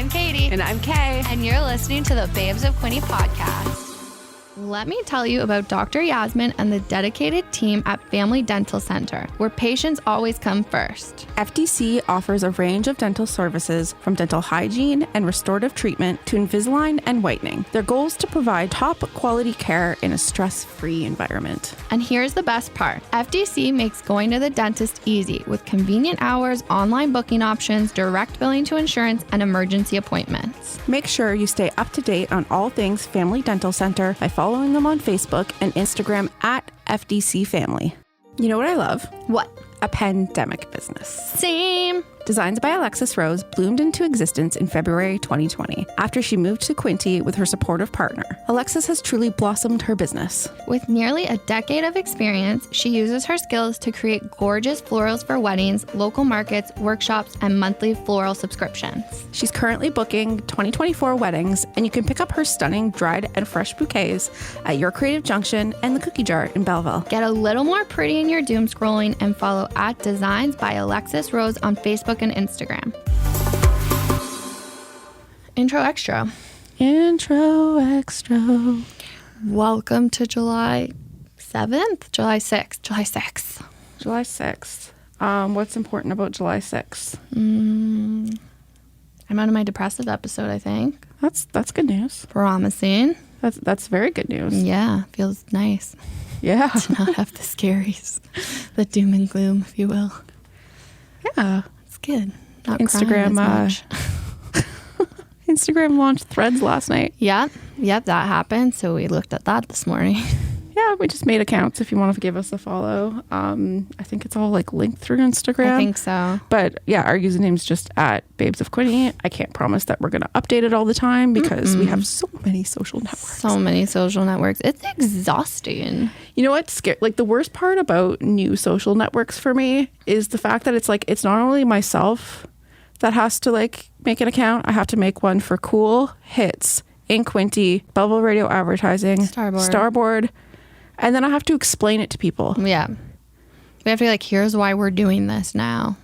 I'm Katie. And I'm Kay. And you're listening to the Babes of Quinte podcast. Let me tell you about Dr. Yasmin and the dedicated team at Family Dental Center, where patients always come first. FDC offers a range of dental services from dental hygiene and restorative treatment to Invisalign and whitening. Their goal is to provide top quality care in a stress-free environment. And here's the best part. FDC makes going to the dentist easy with convenient hours, online booking options, direct billing to insurance, and emergency appointments. Make sure you stay up to date on all things Family Dental Center by following them on Facebook and Instagram at FDC Family. You know what I love? What? A pandemic business. Same. Designs by Alexis Rose bloomed into existence in February 2020 after she moved to Quinte with her supportive partner. Alexis has truly blossomed her business. With nearly a decade of experience, she uses her skills to create gorgeous florals for weddings, local markets, workshops, and monthly floral subscriptions. She's currently booking 2024 weddings, and you can pick up her stunning dried and fresh bouquets at Your Creative Junction and the Cookie Jar in Belleville. Get a little more pretty in your doom scrolling and follow at Designs by Alexis Rose on Facebook and Instagram. Intro extra. Welcome to July 7th? July 6th. July 6th. What's important about July 6th? I'm out of my depressive episode, I think. That's good news. Promising. That's very good news. Yeah, feels nice. Yeah. To not have the scaries, the doom and gloom, if you will. Yeah. It's good. Not Instagram, crying as much. Instagram launched Threads last night. Yep, that happened. So we looked at that this morning. Yeah, we just made accounts if you want to give us a follow. I think it's all like linked through Instagram. I think so. But yeah, our username's just at Babes of Quinte. I can't promise that we're going to update it all the time because we have so many social networks. It's exhausting. You know what's scary? Like the worst part about new social networks for me is the fact that it's like, it's not only myself that has to like make an account. I have to make one for Cool, Hits, in Quinte, Belleville Radio Advertising, Starboard. And then I have to explain it to people. Yeah. We have to be like, here's why we're doing this now.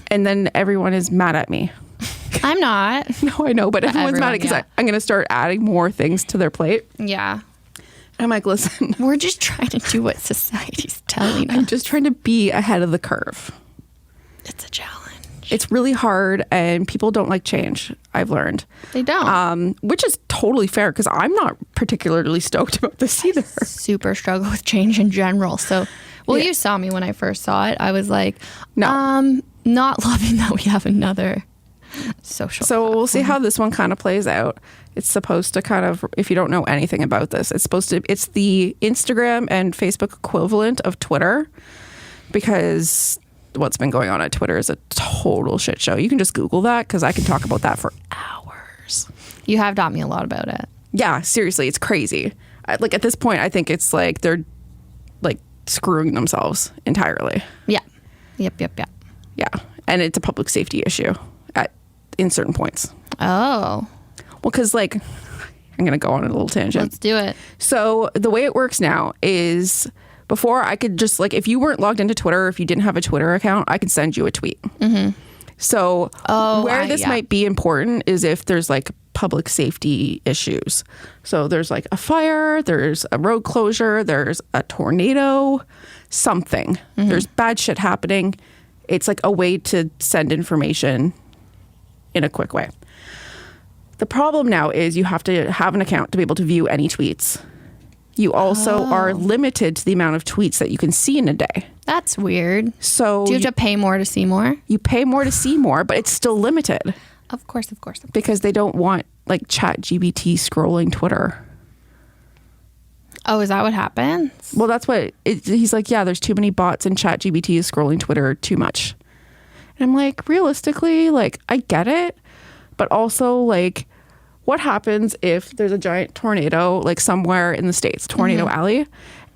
And then everyone is mad at me. I'm not. No, I know, but everyone's mad because I'm going to start adding more things to their plate. Yeah. I'm like, listen. We're just trying to do what society's telling us. I'm just trying to be ahead of the curve. It's a challenge. It's really hard and people don't like change, I've learned. They don't. Which is totally fair because I'm not particularly stoked about this either. I super struggle with change in general. So, You saw me when I first saw it. I was like, no. Not loving that we have another social platform. We'll see how this one kind of plays out. It's supposed to kind of, if you don't know anything about this, it's the Instagram and Facebook equivalent of Twitter because what's been going on at Twitter is a total shit show. You can just Google that because I can talk about that for hours. You have taught me a lot about it. Yeah, seriously, it's crazy. Like at this point, I think it's like they're like screwing themselves entirely. Yeah. Yep. Yeah, and it's a public safety issue in certain points. Oh. Well, because like I'm going to go on a little tangent. Let's do it. So the way it works now is before I could just like, if you weren't logged into Twitter, if you didn't have a Twitter account, I could send you a tweet. Mm-hmm. So where this might be important is if there's like public safety issues. So there's like a fire, there's a road closure, there's a tornado, something. Mm-hmm. There's bad shit happening. It's like a way to send information in a quick way. The problem now is you have to have an account to be able to view any tweets. You also are limited to the amount of tweets that you can see in a day. That's weird. So do you have to pay more to see more? You pay more to see more, but it's still limited. Of course. Because they don't want like ChatGPT scrolling Twitter. Oh, is that what happens? Well, that's what he's like, yeah, there's too many bots and ChatGPT is scrolling Twitter too much. And I'm like, realistically, like I get it, but also like what happens if there's a giant tornado like somewhere in the States, Tornado Alley,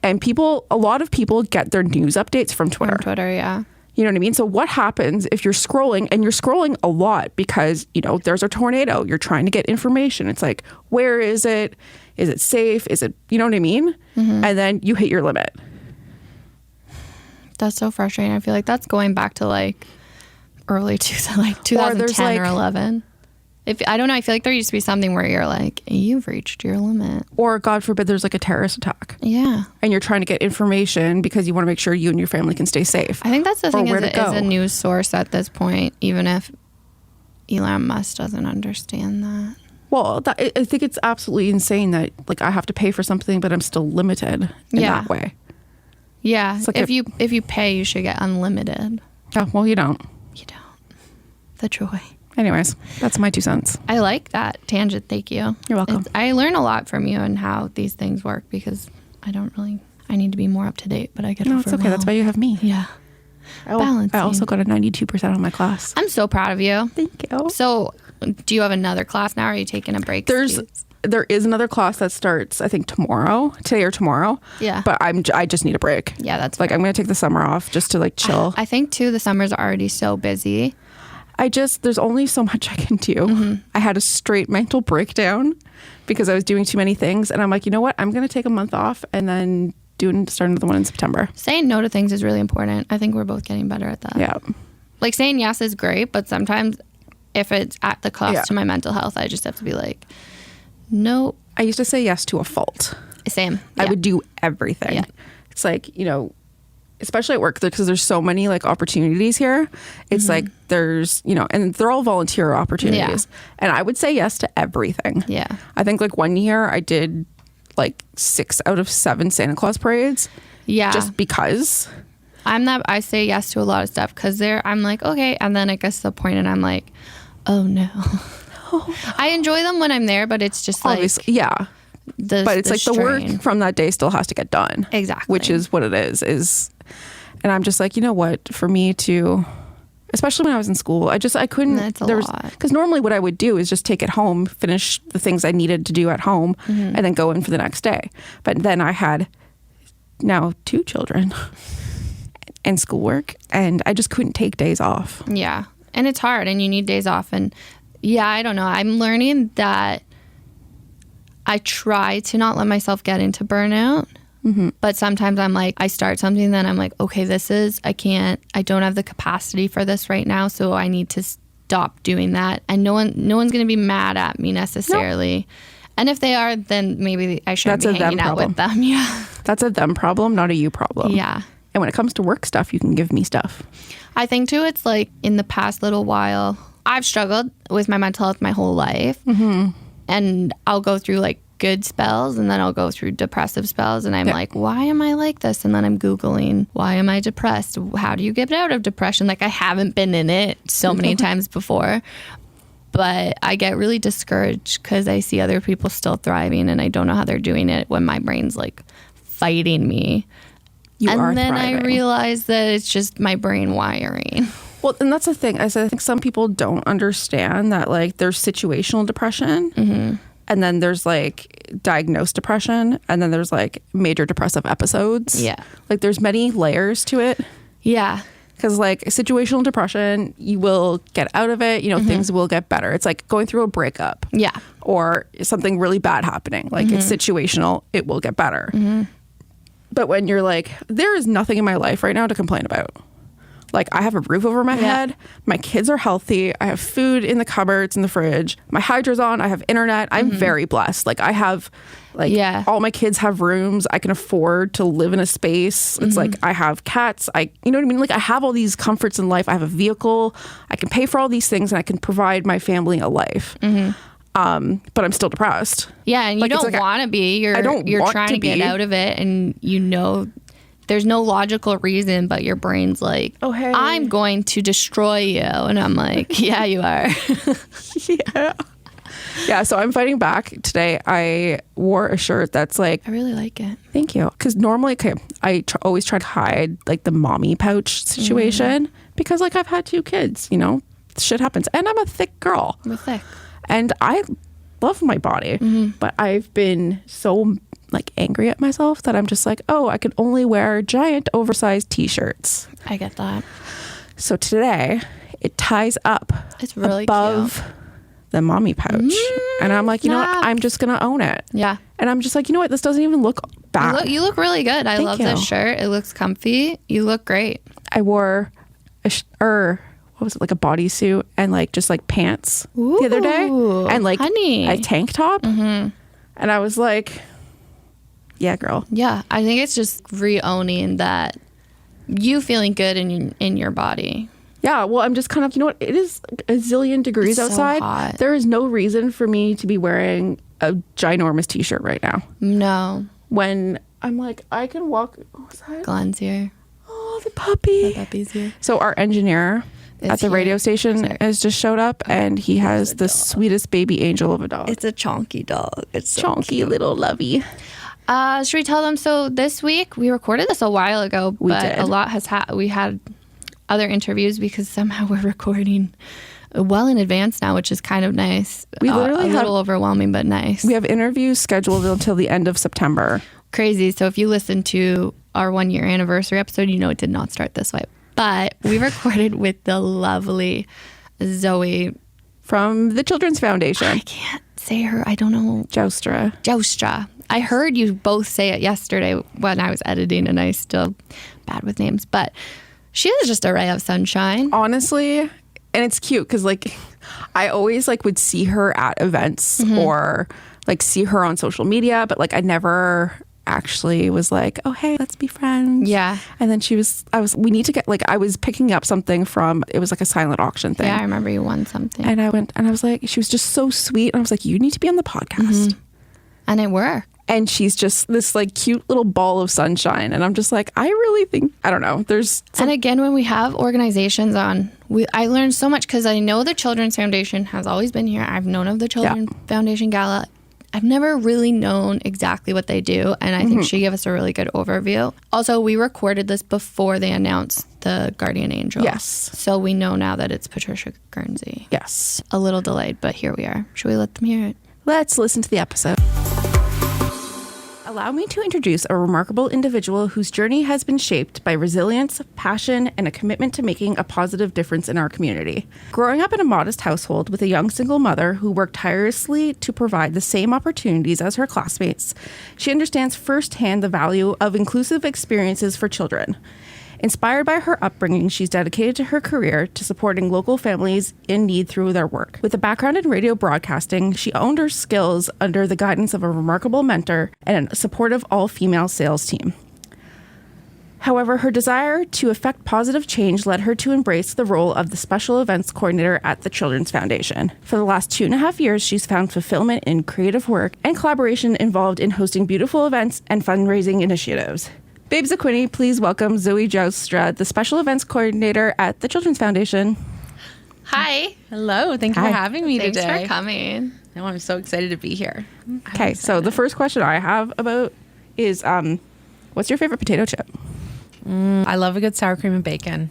and a lot of people get their news updates from Twitter. Yeah. You know what I mean? So what happens if you're scrolling and you're scrolling a lot because, you know, there's a tornado, you're trying to get information. It's like, where is it? Is it safe? Is it, you know what I mean? Mm-hmm. And then you hit your limit. That's so frustrating. I feel like that's going back to like early 2010 or 11. I don't know, I feel like there used to be something where you're like, you've reached your limit. Or God forbid there's like a terrorist attack. Yeah. And you're trying to get information because you want to make sure you and your family can stay safe. I think that's the thing, is a news source at this point, even if Elon Musk doesn't understand that. Well, I think it's absolutely insane that like I have to pay for something, but I'm still limited in that way. Yeah. Like if you pay, you should get unlimited. Oh, well, you don't. You don't. The joy. Anyways, that's my 2 cents. I like that tangent. Thank you. You're welcome. I learn a lot from you and how these things work because I need to be more up to date, but I get No, it's okay. That's why you have me. Yeah. I also got a 92% on my class. I'm so proud of you. Thank you. So do you have another class now, or are you taking a break? There is another class that starts, I think, today or tomorrow. Yeah. But I just need a break. Yeah, that's like, fair. I'm going to take the summer off just to like chill. I think too, the summers are already so busy. There's only so much I can do. Mm-hmm. I had a straight mental breakdown because I was doing too many things. And I'm like, you know what? I'm going to take a month off and then start another one in September. Saying no to things is really important. I think we're both getting better at that. Yeah. Like saying yes is great, but sometimes if it's at the cost to my mental health, I just have to be like, nope. I used to say yes to a fault. Same. I would do everything. Yeah. It's like, especially at work, because there's so many like opportunities here. It's like there's, and they're all volunteer opportunities. Yeah. And I would say yes to everything. Yeah. I think like one year I did like 6 out of 7 Santa Claus parades. Yeah. Just because. I say yes to a lot of stuff because I'm like, okay. And then it gets to the point and I'm like, oh no. I enjoy them when I'm there, but it's just like. Obviously, yeah. But it's like strain. The work from that day still has to get done. Exactly. Which is what it is. And I'm just like, you know what? For me to, especially when I was in school, I couldn't. That's a lot. Because normally what I would do is just take it home, finish the things I needed to do at home, and then go in for the next day. But then I had now 2 children and schoolwork, and I just couldn't take days off. Yeah. And it's hard, and you need days off. And yeah, I don't know. I'm learning that I try to not let myself get into burnout. Mm-hmm. But sometimes I'm like, I start something, then I'm like, okay, I don't have the capacity for this right now, so I need to stop doing that. And no one's going to be mad at me necessarily. Nope. And if they are, then maybe I shouldn't be hanging out with them. Yeah. That's a them problem, not a you problem. Yeah. And when it comes to work stuff, you can give me stuff. I think too, it's like in the past little while, I've struggled with my mental health my whole life. Mm-hmm. And I'll go through like good spells and then I'll go through depressive spells and I'm like, why am I like this? And then I'm Googling, why am I depressed? How do you get out of depression? Like I haven't been in it so many times before, but I get really discouraged because I see other people still thriving and I don't know how they're doing it when my brain's like fighting me. And then thriving. I realize that it's just my brain wiring. Well, and that's the thing. I think some people don't understand that like there's situational depression. Mm-hmm. And then there's like diagnosed depression, and then there's like major depressive episodes. Yeah. Like there's many layers to it. Yeah. Because like situational depression, you will get out of it, things will get better. It's like going through a breakup. Yeah. Or something really bad happening. Like it's situational, it will get better. Mm-hmm. But when you're like, there is nothing in my life right now to complain about. Like I have a roof over my head. My kids are healthy. I have food in the cupboards in the fridge. My hydra's on. I have internet. I'm very blessed. Like I have all my kids have rooms. I can afford to live in a space. It's like I have cats. You know what I mean? Like I have all these comforts in life. I have a vehicle. I can pay for all these things and I can provide my family a life. But I'm still depressed. Yeah, and you don't want to be. You're trying to get out of it, and there's no logical reason, but your brain's like, oh, hey, I'm going to destroy you. And I'm like, yeah, you are. Yeah, so I'm fighting back. Today, I wore a shirt that's like... I really like it. Thank you. Because normally, I always try to hide like the mommy pouch situation because like I've had 2 kids, shit happens. And I'm a thick girl. I'm thick. And I love my body. But I've been so... like angry at myself that I'm just like, oh, I can only wear giant oversized t-shirts. I get that. So today it ties up. It's really above cute. The mommy pouch. And I'm like, you know what? I'm just going to own it. Yeah. And I'm just like, you know what? This doesn't even look bad. You look really good. I love this shirt. It looks comfy. You look great. I wore what what was it, like a bodysuit and like just like pants the other day, and like a tank top. And I was like, yeah, girl. Yeah, I think it's just re-owning that you feeling good in your body. Yeah, well, I'm just kind of, you know what, it is a zillion degrees outside. So hot. There is no reason for me to be wearing a ginormous t-shirt right now. No. When I'm like, I can walk. What was that? Glenn's here. Oh, the puppy. The puppy's here. So our engineer at the radio station has just showed up, and he has the sweetest baby angel of a dog. It's a chonky dog. It's so chonky cute. Little lovey. Should we tell them? So this week, we recorded this a while ago, but a lot has we had other interviews because somehow we're recording well in advance now, which is kind of nice. We literally a little overwhelming, but nice. We have interviews scheduled until the end of September. Crazy. So if you listen to our 1-year anniversary episode, you know it did not start this way. But we recorded with the lovely Zoey from the Children's Foundation. I can't say her. I don't know. Jouwstra. I heard you both say it yesterday when I was editing, and I still bad with names, but she is just a ray of sunshine. Honestly, and it's cute because like I always like would see her at events or like see her on social media, but like I never actually was like, oh hey, let's be friends. Yeah. And then we need to get, like, I was picking up something from, it was like a silent auction thing. Yeah, I remember you won something. And I went and I was like, she was just so sweet, and I was like, you need to be on the podcast. And it worked. And she's just this like cute little ball of sunshine. And I'm just like, I really think, I don't know. And again, when we have organizations on, I learned so much because I know the Children's Foundation has always been here. I've known of the Children's Foundation Gala. I've never really known exactly what they do. And I think she gave us a really good overview. Also, we recorded this before they announced the Guardian Angel. Yes. So we know now that it's Patricia Guernsey. Yes. A little delayed, but here we are. Should we let them hear it? Let's listen to the episode. Allow me to introduce a remarkable individual whose journey has been shaped by resilience, passion, and a commitment to making a positive difference in our community. Growing up in a modest household with a young single mother who worked tirelessly to provide the same opportunities as her classmates, she understands firsthand the value of inclusive experiences for children. Inspired by her upbringing, she's dedicated to her career to supporting local families in need through their work. With a background in radio broadcasting, she honed her skills under the guidance of a remarkable mentor and a supportive all-female sales team. However, her desire to effect positive change led her to embrace the role of the special events coordinator at the Children's Foundation. For the last 2.5 years, she's found fulfillment in creative work and collaboration involved in hosting beautiful events and fundraising initiatives. Babes of Quinny, please welcome Zoey Jouwstra, the special events coordinator at the Children's Foundation. Hi. Hello. Thank you for having me today. Thanks for coming. No, I'm so excited to be here. Okay, so the first question I have about is, what's your favorite potato chip? I love a good sour cream and bacon.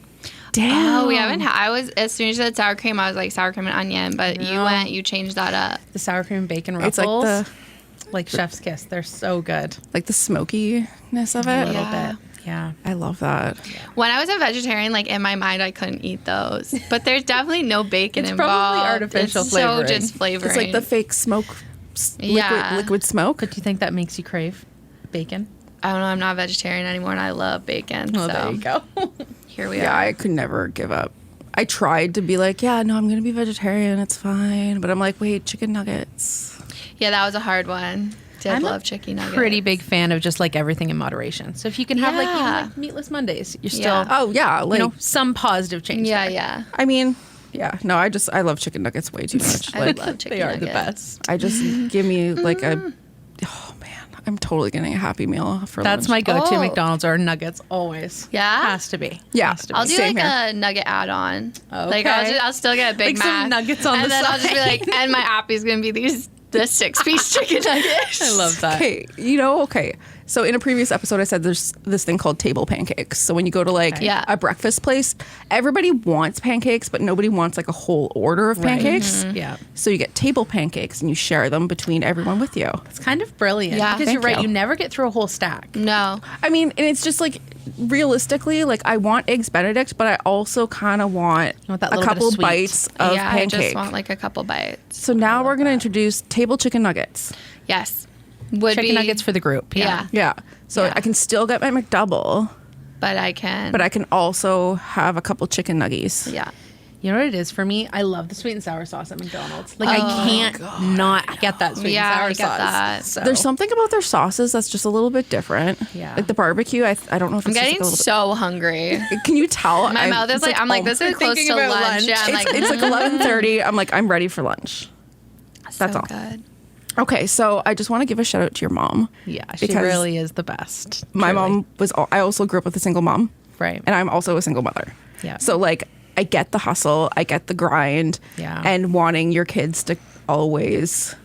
Damn. Oh, we haven't I was, as soon as you said sour cream, I was like sour cream and onion, but you changed that up. The sour cream and bacon ruffles. It's like chef's kiss. They're so good. Like the smokiness of it. A little bit. Yeah. I love that. Yeah. When I was a vegetarian, like in my mind, I couldn't eat those. But there's definitely no bacon it's involved. Probably artificial flavoring. So just flavoring. It's like the fake smoke, liquid smoke. But do you think that makes you crave bacon? I don't know. I'm not a vegetarian anymore, and I love bacon. Well, so there you go. Here we are. Yeah, I could never give up. I tried to be like, yeah, no, I'm going to be vegetarian. It's fine. But I'm like, wait, chicken nuggets. Yeah, that was a hard one. I love chicken nuggets. Pretty big fan of just like everything in moderation. So if you can have like even like meatless Mondays, you're still like some positive change. Yeah, there. yeah. I mean, yeah, no, I love chicken nuggets way too much. I love chicken nuggets. They are the best. I just give me like oh man, I'm totally getting a Happy Meal for That's lunch. my go-to McDonald's or nuggets always. Yeah? Has to be. Yeah. Has to be. I'll do Same like here. a nugget add-on. Okay. Like I'll still get a Big like Mac. some nuggets on and the then side. I'll just be like, and my appy's going to be the 6-piece chicken nuggets. I love that. Okay, so in a previous episode, I said there's this thing called table pancakes. So when you go to like a breakfast place, everybody wants pancakes, but nobody wants like a whole order of pancakes. Mm-hmm. Yeah. So you get table pancakes and you share them between everyone with you. It's kind of brilliant. Yeah. Because you're right. you. You never get through a whole stack. No. I mean, and it's just like realistically, like I want Eggs Benedict, but I also kind of want that a little couple bit of sweet. bites of I pancake. just want like a couple bites. So now we're going to introduce table chicken nuggets. Yes. Chicken nuggets for the group. Yeah. Yeah. So Yeah. I can still get my McDouble, But I can. but I can also have a couple chicken nuggies. Yeah. You know what it is for me? I love the sweet and sour sauce at McDonald's. Like, I can't not get that sweet and sour I get sauce. that. So. There's something about their sauces that's just a little bit different. Yeah. Like the barbecue, I don't know if I'm it's getting just so hungry. Can you tell? My mouth is like, I'm like, this is close to lunch. Yeah, I'm it's like 11:30. I'm like, I'm ready for lunch. That's all. Good. Okay, so I just want to give a shout out to your mom. Yeah, she really is the best. My mom I also grew up with a single mom. Right. And I'm also a single mother. Yeah. So like, I get the hustle, I get the grind, and wanting your kids to always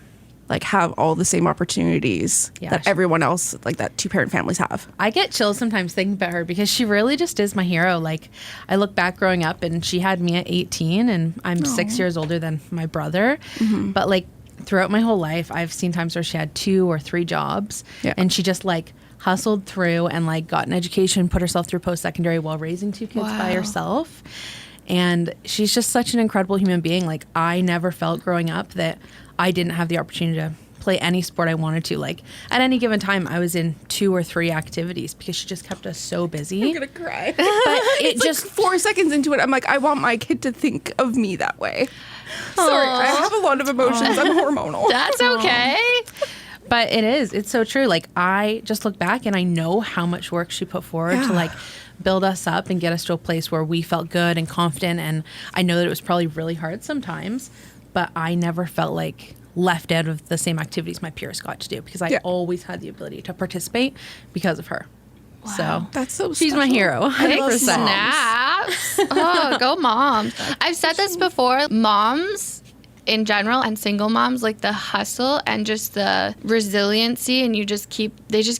like have all the same opportunities that everyone else, like that 2-parent families have. I get chills sometimes thinking about her because she really just is my hero. Like, I look back growing up and she had me at 18 and I'm 6 years older than my brother. Mm-hmm. But like throughout my whole life, I've seen times where she had 2 or 3 jobs and she just like hustled through and like got an education, put herself through post-secondary while raising 2 kids by herself. And she's just such an incredible human being. Like, I never felt growing up that I didn't have the opportunity to play any sport I wanted to. Like, at any given time, I was in 2 or 3 activities because she just kept us so busy. I'm going to cry. But it's just like 4 seconds into it, I'm like, I want my kid to think of me that way. Sorry, I have a lot of emotions. I'm hormonal. That's okay. But it's so true. Like, I just look back and I know how much work she put forward to like build us up and get us to a place where we felt good and confident. And I know that it was probably really hard sometimes, but I never felt like left out of the same activities my peers got to do because I always had the ability to participate because of her. Wow. So that's so she's special. my hero. I love snaps. Oh, go moms. I've said this before. Moms in general and single moms, like the hustle and just the resiliency, and they just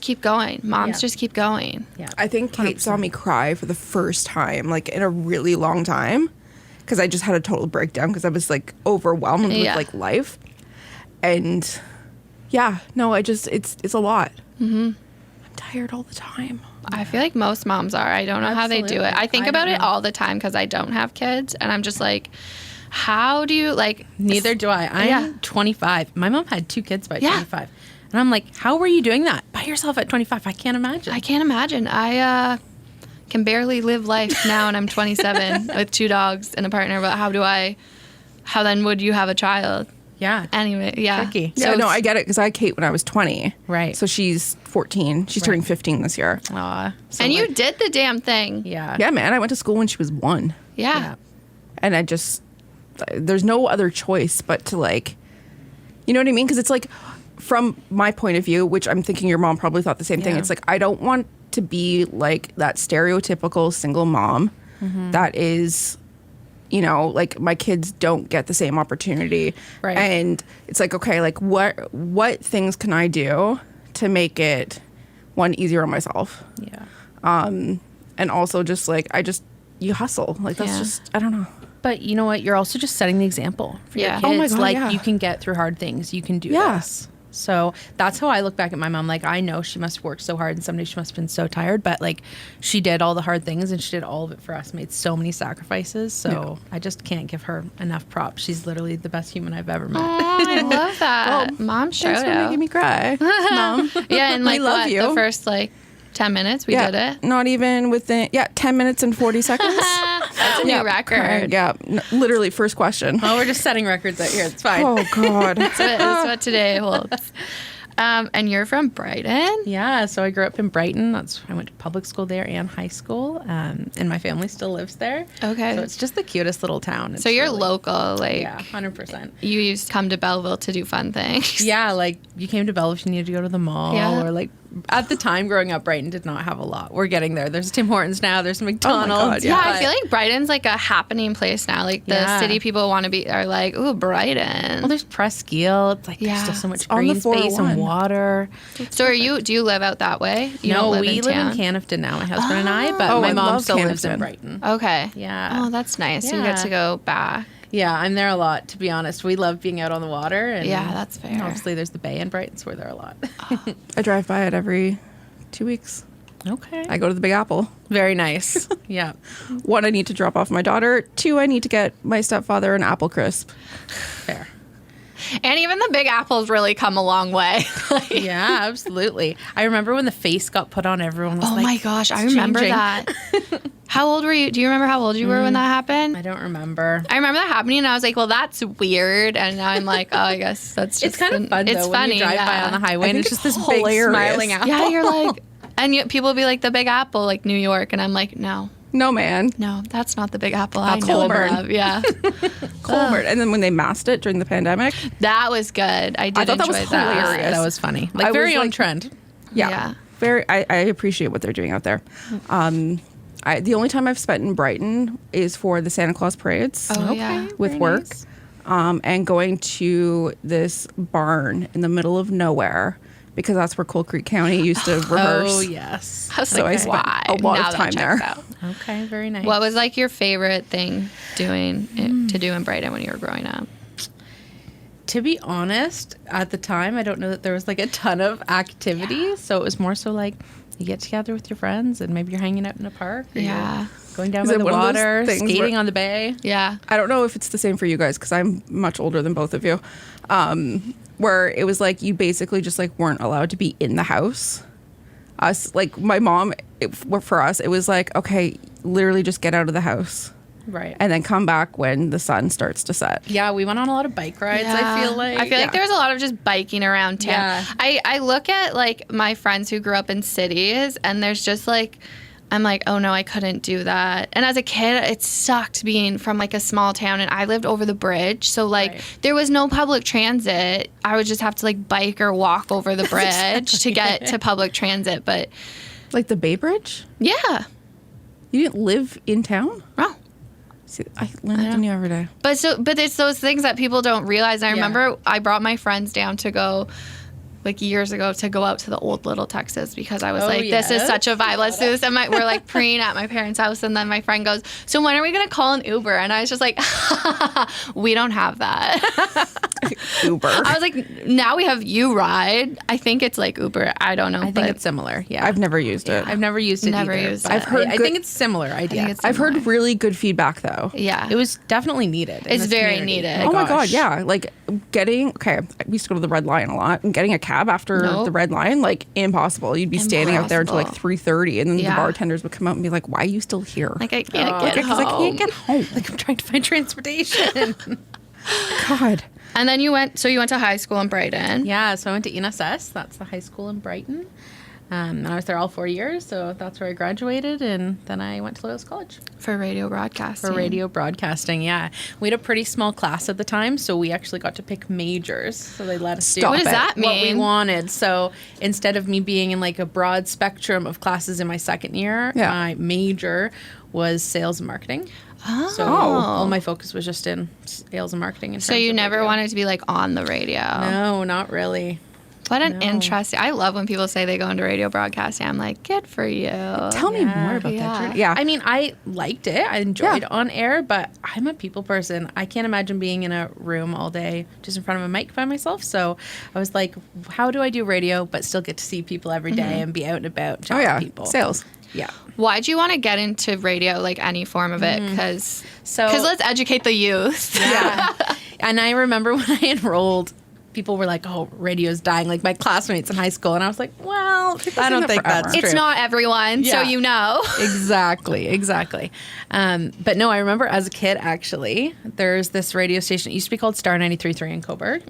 keep going. Moms just keep going. Yeah. I think Kate 100%. Saw me cry for the first time, like in a really long time, because I just had a total breakdown because I was like overwhelmed with like life. And it's a lot. Mm-hmm. I'm tired all the time. I feel like most moms are. I don't know how they do it. I think about it all the time because I don't have kids, and I'm just like, how do you like? Neither do I. I'm 25. My mom had 2 kids by 25, and I'm like, how were you doing that by yourself at 25? I can't imagine. I can barely live life now, and I'm 27 with 2 dogs and a partner. But how then would you have a child? Yeah. Anyway, tricky. Yeah, no, I get it because I had Kate when I was 20. Right. So she's 14. She's turning 15 this year. Aw. So and you did the damn thing. Yeah. Yeah, man. I went to school when she was 1. Yeah. And there's no other choice but to like, you know what I mean? Because it's like, from my point of view, which I'm thinking your mom probably thought the same thing. It's like, I don't want to be like that stereotypical single mom that is, you know, like my kids don't get the same opportunity. Right. And it's like, okay, like what things can I do to make it easier on myself? Yeah. And also just like, you hustle. Like that's just, I don't know. But you know what? You're also just setting the example for your kids. Oh my God, you can get through hard things. You can do this. So that's how I look back at my mom. Like, I know she must have worked so hard and someday she must have been so tired, but like she did all the hard things and she did all of it for us, made so many sacrifices. So I just can't give her enough props. She's literally the best human I've ever met. Oh, I love that. Well, Mom, shout out. Thanks for making me cry. Mom. Yeah, and like love you. The first like 10 minutes we did it. Not even within 10 minutes and 40 seconds. That's a new record. Yeah, literally first question. Oh, we're just setting records out here. It's fine. Oh God. That's what today holds. And you're from Brighton? Yeah, so I grew up in Brighton. I went to public school there and high school, and my family still lives there. Okay. So it's just the cutest little town. So you're really local, like... Yeah, 100%. You used to come to Belleville to do fun things. Yeah, like you came to Belleville if you needed to go to the mall, or like at the time growing up, Brighton did not have a lot. We're getting there. There's Tim Hortons now. There's McDonald's. Oh my God, yeah, I feel like Brighton's like a happening place now. Like the city people are like, ooh, Brighton. Well, there's Presqu'île. It's like there's still so much green space and water. So do you live out that way? We live in Canifton now, my husband and I, but my mom still lives in Brighton. Okay. Yeah. Oh, that's nice. Yeah. So you get to go back. Yeah, I'm there a lot, to be honest. We love being out on the water. And that's fair. Obviously, there's the bay in Brighton, so we're there a lot. I drive by it every 2 weeks. Okay. I go to the Big Apple. Very nice. Yeah. 1, I need to drop off my daughter. 2, I need to get my stepfather an apple crisp. Fair. And even the Big Apple's really come a long way. Yeah, absolutely. I remember when the face got put on, everyone was my gosh, I remember that. How old were you? Do you remember how old you were when that happened? I don't remember. I remember that happening, and I was like, well, that's weird. And now I'm like, oh, I guess that's just... It's kind of fun, it's though, funny, when you drive by on the highway, and it's just this big smiling apple. Yeah, you're like... And people be like, the Big Apple, like New York. And I'm like, no, man. No, that's not the Big Apple That's I know and Colburn. love. Yeah. Colburn. And then when they masked it during the pandemic. That was good. I thought that was enjoy that. hilarious. That was funny. Like, very on trend. Yeah. Very. I appreciate what they're doing out there. The only time I've spent in Brighton is for the Santa Claus parades. Oh, yeah. With Very work. nice. And going to this barn in the middle of nowhere because that's where Coal Creek County used to rehearse. Oh, yes. So I spent a lot of time there. Okay, very nice. What was like your favorite thing to do in Brighton when you were growing up? To be honest, at the time, I don't know that there was like a ton of activities. So it was more so like you get together with your friends and maybe you're hanging out in a park. Or you're going down by the water, skating on the bay. Yeah. I don't know if it's the same for you guys because I'm much older than both of you. Where it was like you basically just like weren't allowed to be in the house. Us, like my mom, for us, it was like, okay, literally just get out of the house. Right. And then come back when the sun starts to set. Yeah, we went on a lot of bike rides, I feel like. I feel like there was a lot of just biking around town. Yeah. I look at like my friends who grew up in cities and there's just like, I'm like, oh no, I couldn't do that. And as a kid, it sucked being from like a small town and I lived over the bridge. So like there was no public transit. I would just have to like bike or walk over the bridge to get to public transit. But like the Bay Bridge? Yeah. You didn't live in town? No. See, I learn something new every day. But it's those things that people don't realize. I remember I brought my friends down to go like years ago to go out to the old Little Texas because I was this is such a vibe. Let's do this. And we're like preening at my parents' house. And then my friend goes, so when are we going to call an Uber? And I was just like, we don't have that. Uber. I was like, now we have You Ride. I think it's like Uber. I don't know. I think it's similar. Yeah. I've never used it. I've never used it either. I've heard I think it's similar idea. I've heard really good feedback though. Yeah. It was definitely needed. It's very needed. Oh my God. Yeah. Like we used to go to the Red Lion a lot and getting a cab after the Red Lion, like impossible. You'd be standing out there until like 3:30 and then the bartenders would come out and be like, why are you still here? Like I can't get home. I can't get home. Like I'm trying to find transportation. God. And then you went to high school in Brighton. Yeah, so I went to ENSS. That's the high school in Brighton. And I was there all 4 years, so that's where I graduated. And then I went to Loyalist College. For radio broadcasting. For radio broadcasting, yeah. We had a pretty small class at the time, so we actually got to pick majors. So they let us do what does that mean? What we wanted. So instead of me being in like a broad spectrum of classes in my second year, my major was sales and marketing. Oh. So all my focus was just in sales and marketing. So you never wanted to be like on the radio? No, not really. What an interesting... I love when people say they go into radio broadcasting. I'm like, good for you. Tell me more about that journey. Yeah. I mean, I liked it. I enjoyed on air, but I'm a people person. I can't imagine being in a room all day just in front of a mic by myself. So I was like, how do I do radio but still get to see people every day and be out and about chatting to people? Sales. Yeah. Why'd you want to get into radio, like any form of it? Because let's educate the youth. Yeah. And I remember when I enrolled, people were like, oh, radio's dying, like my classmates in high school. And I was like, well, I don't think that's true. It's not everyone, so you know. Exactly. But no, I remember as a kid, actually, there's this radio station. It used to be called Star 93.3 in Coburg.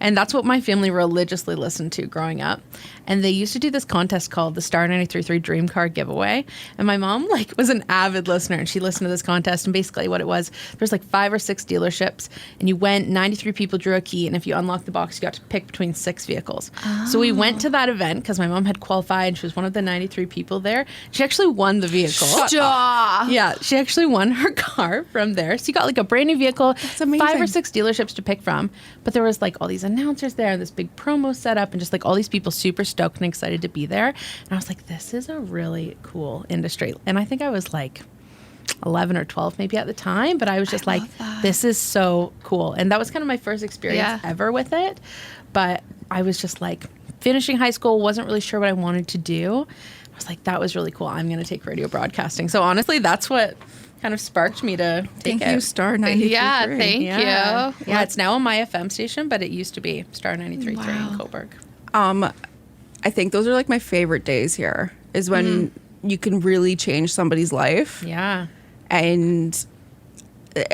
And that's what my family religiously listened to growing up. And they used to do this contest called the Star 93.3 Dream Car Giveaway. And my mom was an avid listener, and she listened to this contest. And basically what it was, there's like 5 or 6 dealerships, and you went, 93 people drew a key, and if you unlocked the box, you got to pick between 6 vehicles. So we went to that event because my mom had qualified, and she was one of the 93 people there. She actually won the vehicle. Stop. Yeah, she actually won her car from there. So you got like a brand new vehicle. That's amazing. 5 or 6 dealerships to pick from. But there was like all these announcers there and this big promo set up and just like all these people super stoked and excited to be there. And I was like, this is a really cool industry. And I think I was like 11 or 12 maybe at the time, but I was just like, this is so cool. And that was kind of my first experience ever with it. But I was just like finishing high school, wasn't really sure what I wanted to do. I was like, that was really cool. I'm going to take radio broadcasting. So honestly, that's what kind of sparked me to take Thank you, Star 93.3. Yeah, thank you. Yeah, it's now on my FM station, but it used to be Star 93.3 in Coburg. I think those are like my favorite days here, is when you can really change somebody's life. Yeah. And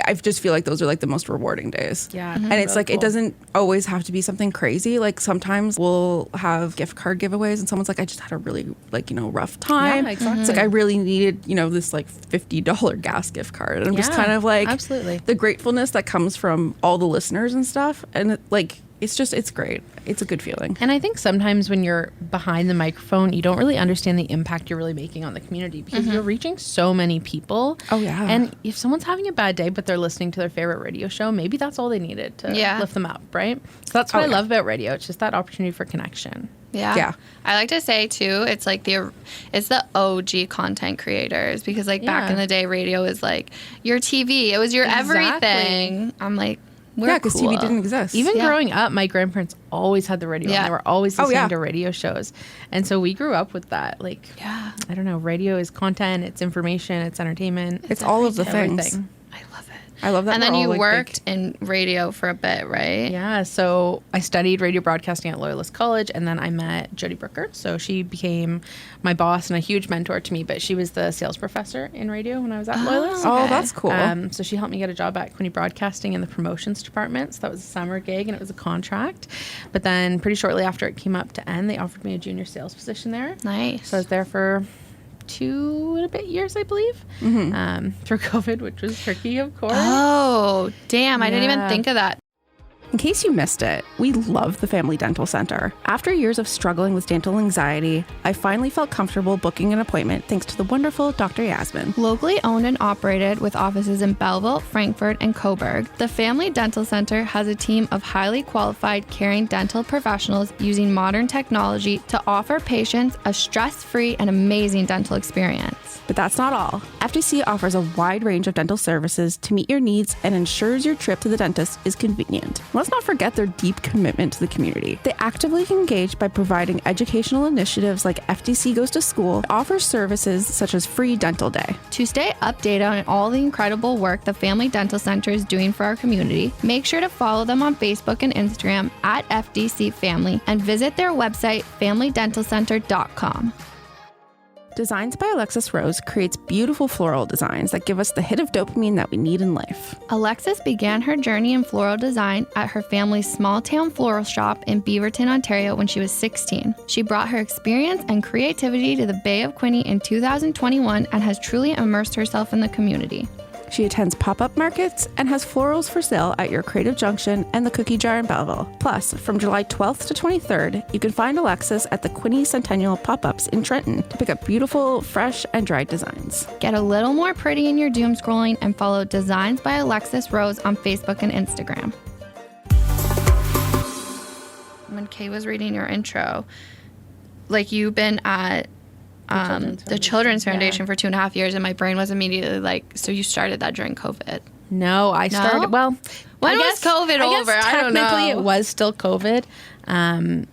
I just feel like those are like the most rewarding days. Yeah. And it's really like, cool. it doesn't always have to be something crazy. Like sometimes we'll have gift card giveaways and someone's like, I just had a really like, rough time. Yeah, exactly. It's like, I really needed, this like $50 gas gift card. And I'm just Yeah, kind of like, absolutely. the gratefulness that comes from all the listeners and stuff. And it's great. It's a good feeling. And I think sometimes when you're behind the microphone, you don't really understand the impact you're really making on the community because you're reaching so many people. Oh, yeah. And if someone's having a bad day, but they're listening to their favorite radio show, maybe that's all they needed to lift them up, right? So that's what I love about radio. It's just that opportunity for connection. Yeah. I like to say too, it's like it's the OG content creators because like back in the day, radio was like your TV. It was your everything. I'm like, because TV didn't exist. Even growing up, my grandparents always had the radio on. They were always listening to radio shows. And so we grew up with that. Like, I don't know, radio is content, it's information, it's entertainment. It's all of the things. Everything. I love it. I love that. And then we're all, you like, worked in radio for a bit, right? Yeah, so I studied radio broadcasting at Loyalist College, and then I met Jody Brooker. So she became my boss and a huge mentor to me, but she was the sales professor in radio when I was at Loyalist. Oh, that's cool. So she helped me get a job at Quinny Broadcasting in the promotions department. So that was a summer gig, and it was a contract. But then pretty shortly after it came up to end, they offered me a junior sales position there. Nice. So I was there for 2 and a bit years, I believe, through COVID, which was tricky, of course. Oh, damn. I didn't even think of that. In case you missed it, we love the Family Dental Center. After years of struggling with dental anxiety, I finally felt comfortable booking an appointment thanks to the wonderful Dr. Yasmin. Locally owned and operated with offices in Belleville, Frankfurt, and Coburg, the Family Dental Center has a team of highly qualified, caring dental professionals using modern technology to offer patients a stress-free and amazing dental experience. But that's not all. FDC offers a wide range of dental services to meet your needs and ensures your trip to the dentist is convenient. Let's not forget their deep commitment to the community. They actively engage by providing educational initiatives like FDC Goes to School, offers services such as free dental day. To stay updated on all the incredible work the Family Dental Center is doing for our community, make sure to follow them on Facebook and Instagram at FDC Family and visit their website, familydentalcenter.com. Designs by Alexis Rose creates beautiful floral designs that give us the hit of dopamine that we need in life. Alexis began her journey in floral design at her family's small-town floral shop in Beaverton, Ontario when she was 16. She brought her experience and creativity to the Bay of Quinte in 2021 and has truly immersed herself in the community. She attends pop-up markets and has florals for sale at your Creative Junction and the Cookie Jar in Belleville. Plus, from July 12th to 23rd, you can find Alexis at the Quinte Centennial Pop-Ups in Trenton to pick up beautiful, fresh, and dried designs. Get a little more pretty in your doom scrolling and follow Designs by Alexis Rose on Facebook and Instagram. When Kay was reading your intro, like you've been at the Children's Foundation for 2.5 years, and my brain was immediately like, so you started that during COVID? No, I started, well, when was COVID over? I don't know. Technically, it was still COVID,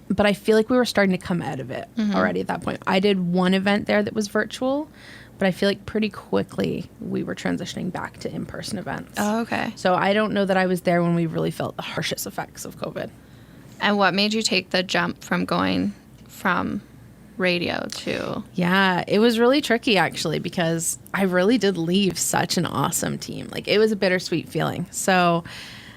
but I feel like we were starting to come out of it already at that point. I did one event there that was virtual, but I feel like pretty quickly we were transitioning back to in-person events. Oh, okay. So I don't know that I was there when we really felt the harshest effects of COVID. And what made you take the jump from going from radio to? Yeah, it was really tricky actually, because I really did leave such an awesome team. Like, it was a bittersweet feeling. So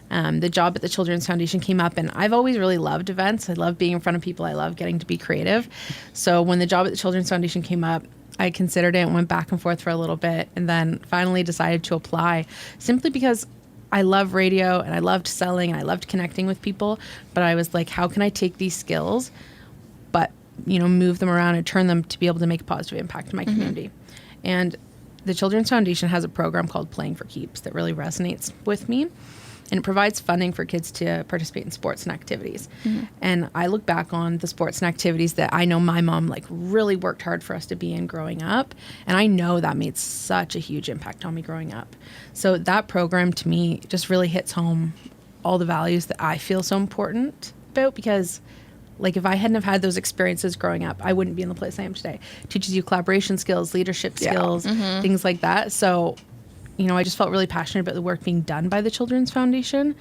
the job at the Children's Foundation came up, and I've always really loved events. I love being in front of people. I love getting to be creative. So when the job at the Children's Foundation came up, I considered it and went back and forth for a little bit, and then finally decided to apply, simply because I love radio and I loved selling and I loved connecting with people. But I was like, how can I take these skills but move them around and turn them to be able to make a positive impact in my community? And the Children's Foundation has a program called Playing for Keeps that really resonates with me. And it provides funding for kids to participate in sports and activities. And I look back on the sports and activities that I know my mom really worked hard for us to be in growing up. And I know that made such a huge impact on me growing up. So that program to me just really hits home all the values that I feel so important about, because if I hadn't have had those experiences growing up, I wouldn't be in the place I am today. It teaches you collaboration skills, leadership skills, things like that. So I just felt really passionate about the work being done by the Children's Foundation.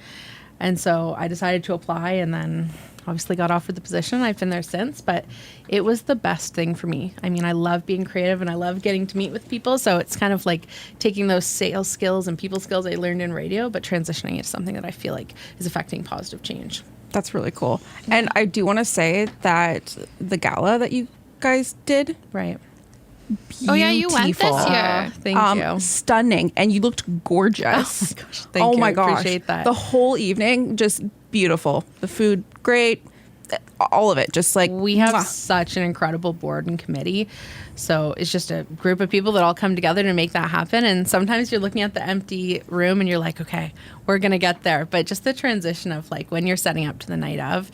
And so I decided to apply, and then obviously got offered the position. I've been there since, but it was the best thing for me. I mean, I love being creative and I love getting to meet with people. So it's kind of like taking those sales skills and people skills I learned in radio, but transitioning it to something that I feel like is affecting positive change. That's really cool. And I do want to say that the gala that you guys did. Right. Oh yeah, you went this year. Thank you. Stunning. And you looked gorgeous. Oh my gosh. Thank you. My gosh. Appreciate that. The whole evening, just beautiful. The food, great. All of it. Just like, we have such an incredible board and committee. So it's just a group of people that all come together to make that happen. And sometimes you're looking at the empty room and you're like, okay, we're going to get there. But just the transition of like when you're setting up to the night of,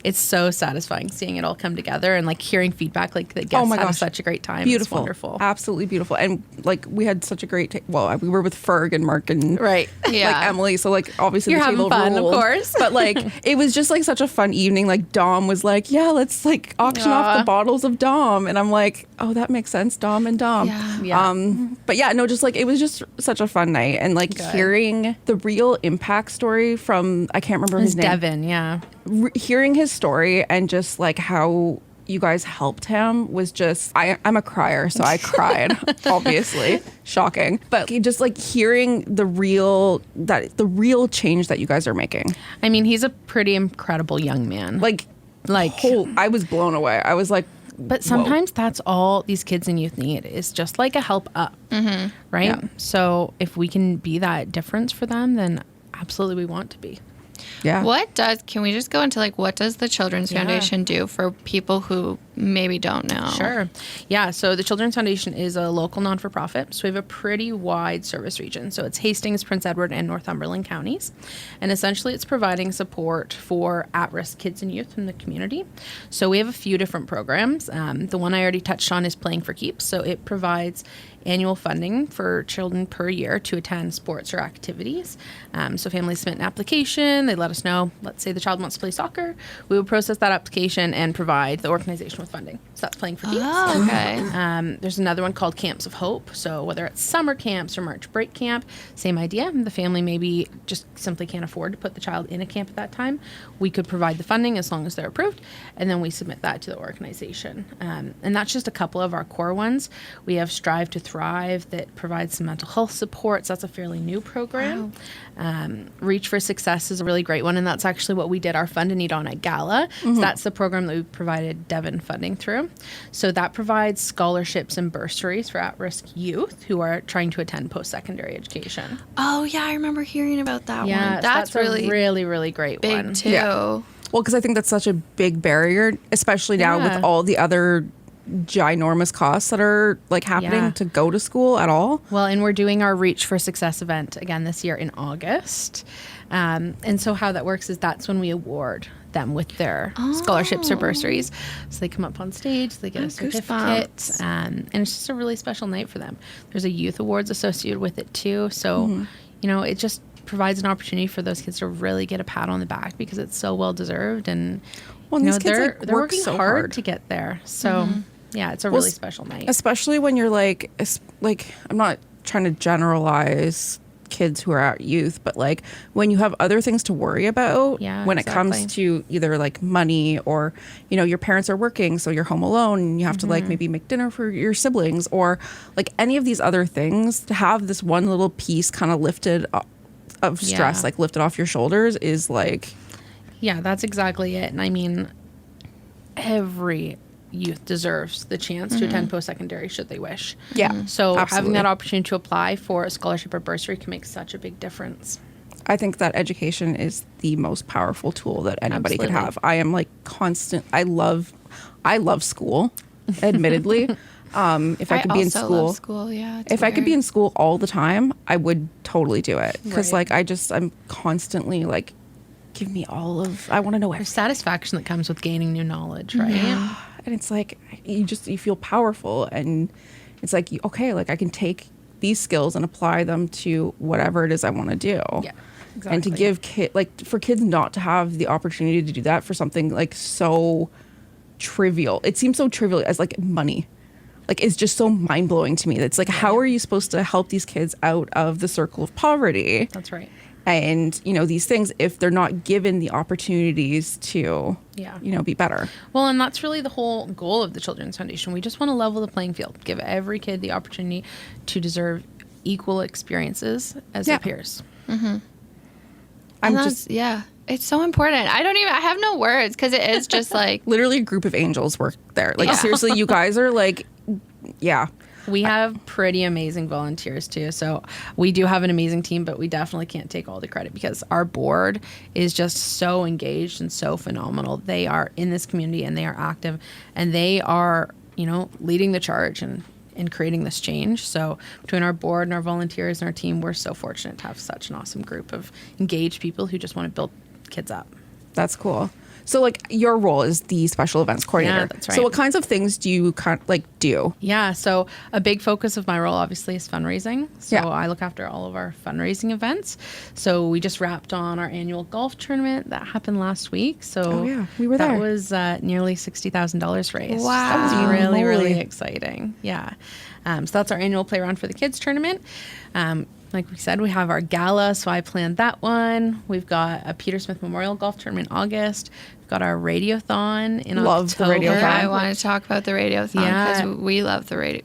it's so satisfying seeing it all come together and like hearing feedback, like the guests had such a great time. Beautiful. It's wonderful. Absolutely beautiful. And like we had such a great, we were with Ferg and Mark and right. Yeah. like Emily. So like obviously you're the having table fun, ruled, of course. But like it was just like such a fun evening. Like Dom was like, yeah, let's like auction off the bottles of Dom. And I'm like, oh, that makes sense. Dom and Dom. Yeah. But yeah, no, just like it was just such a fun night. And like hearing the real impact story from, I can't remember his name. Devin, yeah. Hearing his story and just like how you guys helped him was just, I'm a crier, so I cried, obviously. Shocking. But just like hearing the real change that you guys are making. I mean, he's a pretty incredible young man. I was blown away. I was like, but sometimes that's all these kids and youth need is just like a help up, right? Yeah. So if we can be that difference for them, then absolutely we want to be. Yeah. Can we just go into like, what does the Children's Foundation do for people who maybe don't know? Sure. Yeah. So the Children's Foundation is a local non-for-profit. So we have a pretty wide service region. So it's Hastings, Prince Edward, and Northumberland counties. And essentially it's providing support for at-risk kids and youth in the community. So we have a few different programs. The one I already touched on is Playing for Keeps. So it provides annual funding for children per year to attend sports or activities. So families submit an application. They let us know, let's say the child wants to play soccer. We would process that application and provide the organization with funding. So that's Playing for Keeps. Oh, okay. There's another one called Camps of Hope. So whether it's summer camps or March break camp, same idea. The family maybe just simply can't afford to put the child in a camp at that time. We could provide the funding as long as they're approved, and then we submit that to the organization. And that's just a couple of our core ones. We have Strive to Thrive that provides some mental health supports. That's a fairly new program. Wow. Reach for Success is a really great one, and that's actually what we did our Fund a Need on at Gala. So that's the program that we provided Devin funding through. So that provides scholarships and bursaries for at-risk youth who are trying to attend post-secondary education. Oh yeah, I remember hearing about that one. That's really a really, really great big one. too. Yeah. Well, because I think that's such a big barrier, especially now with all the other ginormous costs that are like happening to go to school at all. Well, and we're doing our Reach for Success event again this year in August. And so how that works is that's when we award them with their scholarships or bursaries. So they come up on stage, they get a certificate, and it's just a really special night for them. There's a youth awards associated with it too. So, it just provides an opportunity for those kids to really get a pat on the back because it's so well deserved. And these kids they're working so hard to get there. So yeah, it's a really special night. Especially when you're like I'm not trying to generalize kids who are at youth, but like when you have other things to worry about when it comes to either like money or, your parents are working, so you're home alone and you have to like maybe make dinner for your siblings or like any of these other things, to have this one little piece kind of lifted of stress, like lifted off your shoulders is like. Yeah, that's exactly it. And I mean, every youth deserves the chance to attend post-secondary should they wish. Yeah. So absolutely. having that opportunity to apply for a scholarship or bursary can make such a big difference. I think that education is the most powerful tool that anybody could have. I am like I love school, admittedly. If I could be in school, if I could be in school all the time, I would totally do it. Because like I'm constantly like, give me I want to know There's satisfaction that comes with gaining new knowledge, right? Yeah. And it's like, you feel powerful, and it's like, okay, like I can take these skills and apply them to whatever it is I want to do. Yeah, exactly. And to give for kids not to have the opportunity to do that for something like so trivial. It seems so trivial as like money. like is just so mind-blowing to me. That's like, how are you supposed to help these kids out of the circle of poverty? That's right. And, you know, these things, if they're not given the opportunities to, you know, be better. Well, and that's really the whole goal of the Children's Foundation. We just want to level the playing field, give every kid the opportunity to deserve equal experiences as their peers. Mm-hmm. It's so important. I have no words because it is just like literally a group of angels work there. Like seriously, you guys are like, We have pretty amazing volunteers too. So we do have an amazing team, but we definitely can't take all the credit because our board is just so engaged and so phenomenal. They are in this community and they are active and they are, you know, leading the charge and creating this change. So between our board and our volunteers and our team, we're so fortunate to have such an awesome group of engaged people who just want to build kids up. That's cool. So, like, your role is the special events coordinator. Yeah, that's right. So what kinds of things do you do? Yeah, so a big focus of my role, obviously, is fundraising. So I look after all of our fundraising events. So we just wrapped on our annual golf tournament that happened last week. So we were there. That was nearly $60,000 raised. Wow. That was really, really exciting. Yeah. So that's our annual play around for the kids tournament. Like we said, we have our gala, so I planned that one. We've got a Peter Smith Memorial Golf Tournament in August. We've got our radiothon in October. The radiothon. I want to talk about the radiothon because we love the radio.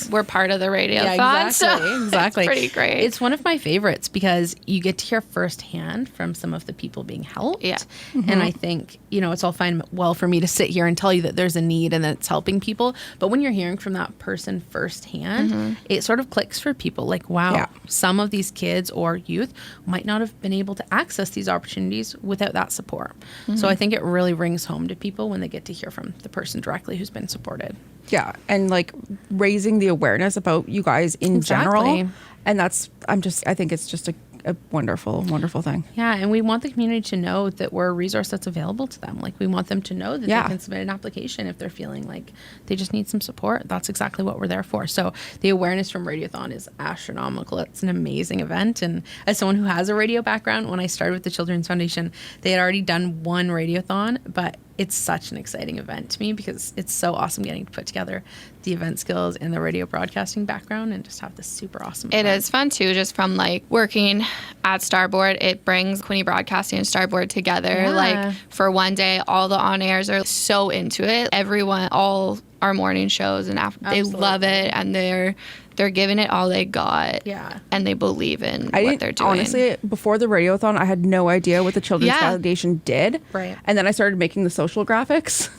We're part of the radiothon. Yeah, exactly. So exactly. It's pretty great. It's one of my favorites because you get to hear firsthand from some of the people being helped. Yeah. Mm-hmm. And I think, you know, it's all fine well for me to sit here and tell you that there's a need and that it's helping people. But when you're hearing from that person firsthand, it sort of clicks for people. Like, wow, some of these kids or youth might not have been able to access these opportunities without that support. So I think it really rings home to people when they get to hear from the person directly who's been supported. Yeah. And like raising the awareness about you guys in general. And I think it's just a wonderful, wonderful thing. Yeah. And we want the community to know that we're a resource that's available to them. Like we want them to know that they can submit an application if they're feeling like they just need some support. That's exactly what we're there for. So the awareness from Radiothon is astronomical. It's an amazing event. And as someone who has a radio background, when I started with the Children's Foundation, they had already done one Radiothon, but it's such an exciting event to me because it's so awesome getting to put together the event skills and the radio broadcasting background and just have this super awesome event. It is fun too, just from like working at Starboard. It brings Queenie Broadcasting and Starboard together. Like for one day, all the on airs are so into it. Everyone, all our morning shows and they love it and they're giving it all they got. Yeah. And they believe in what they're doing. Honestly, before the Radiothon, I had no idea what the Children's Foundation did. Right. And then I started making the social graphics.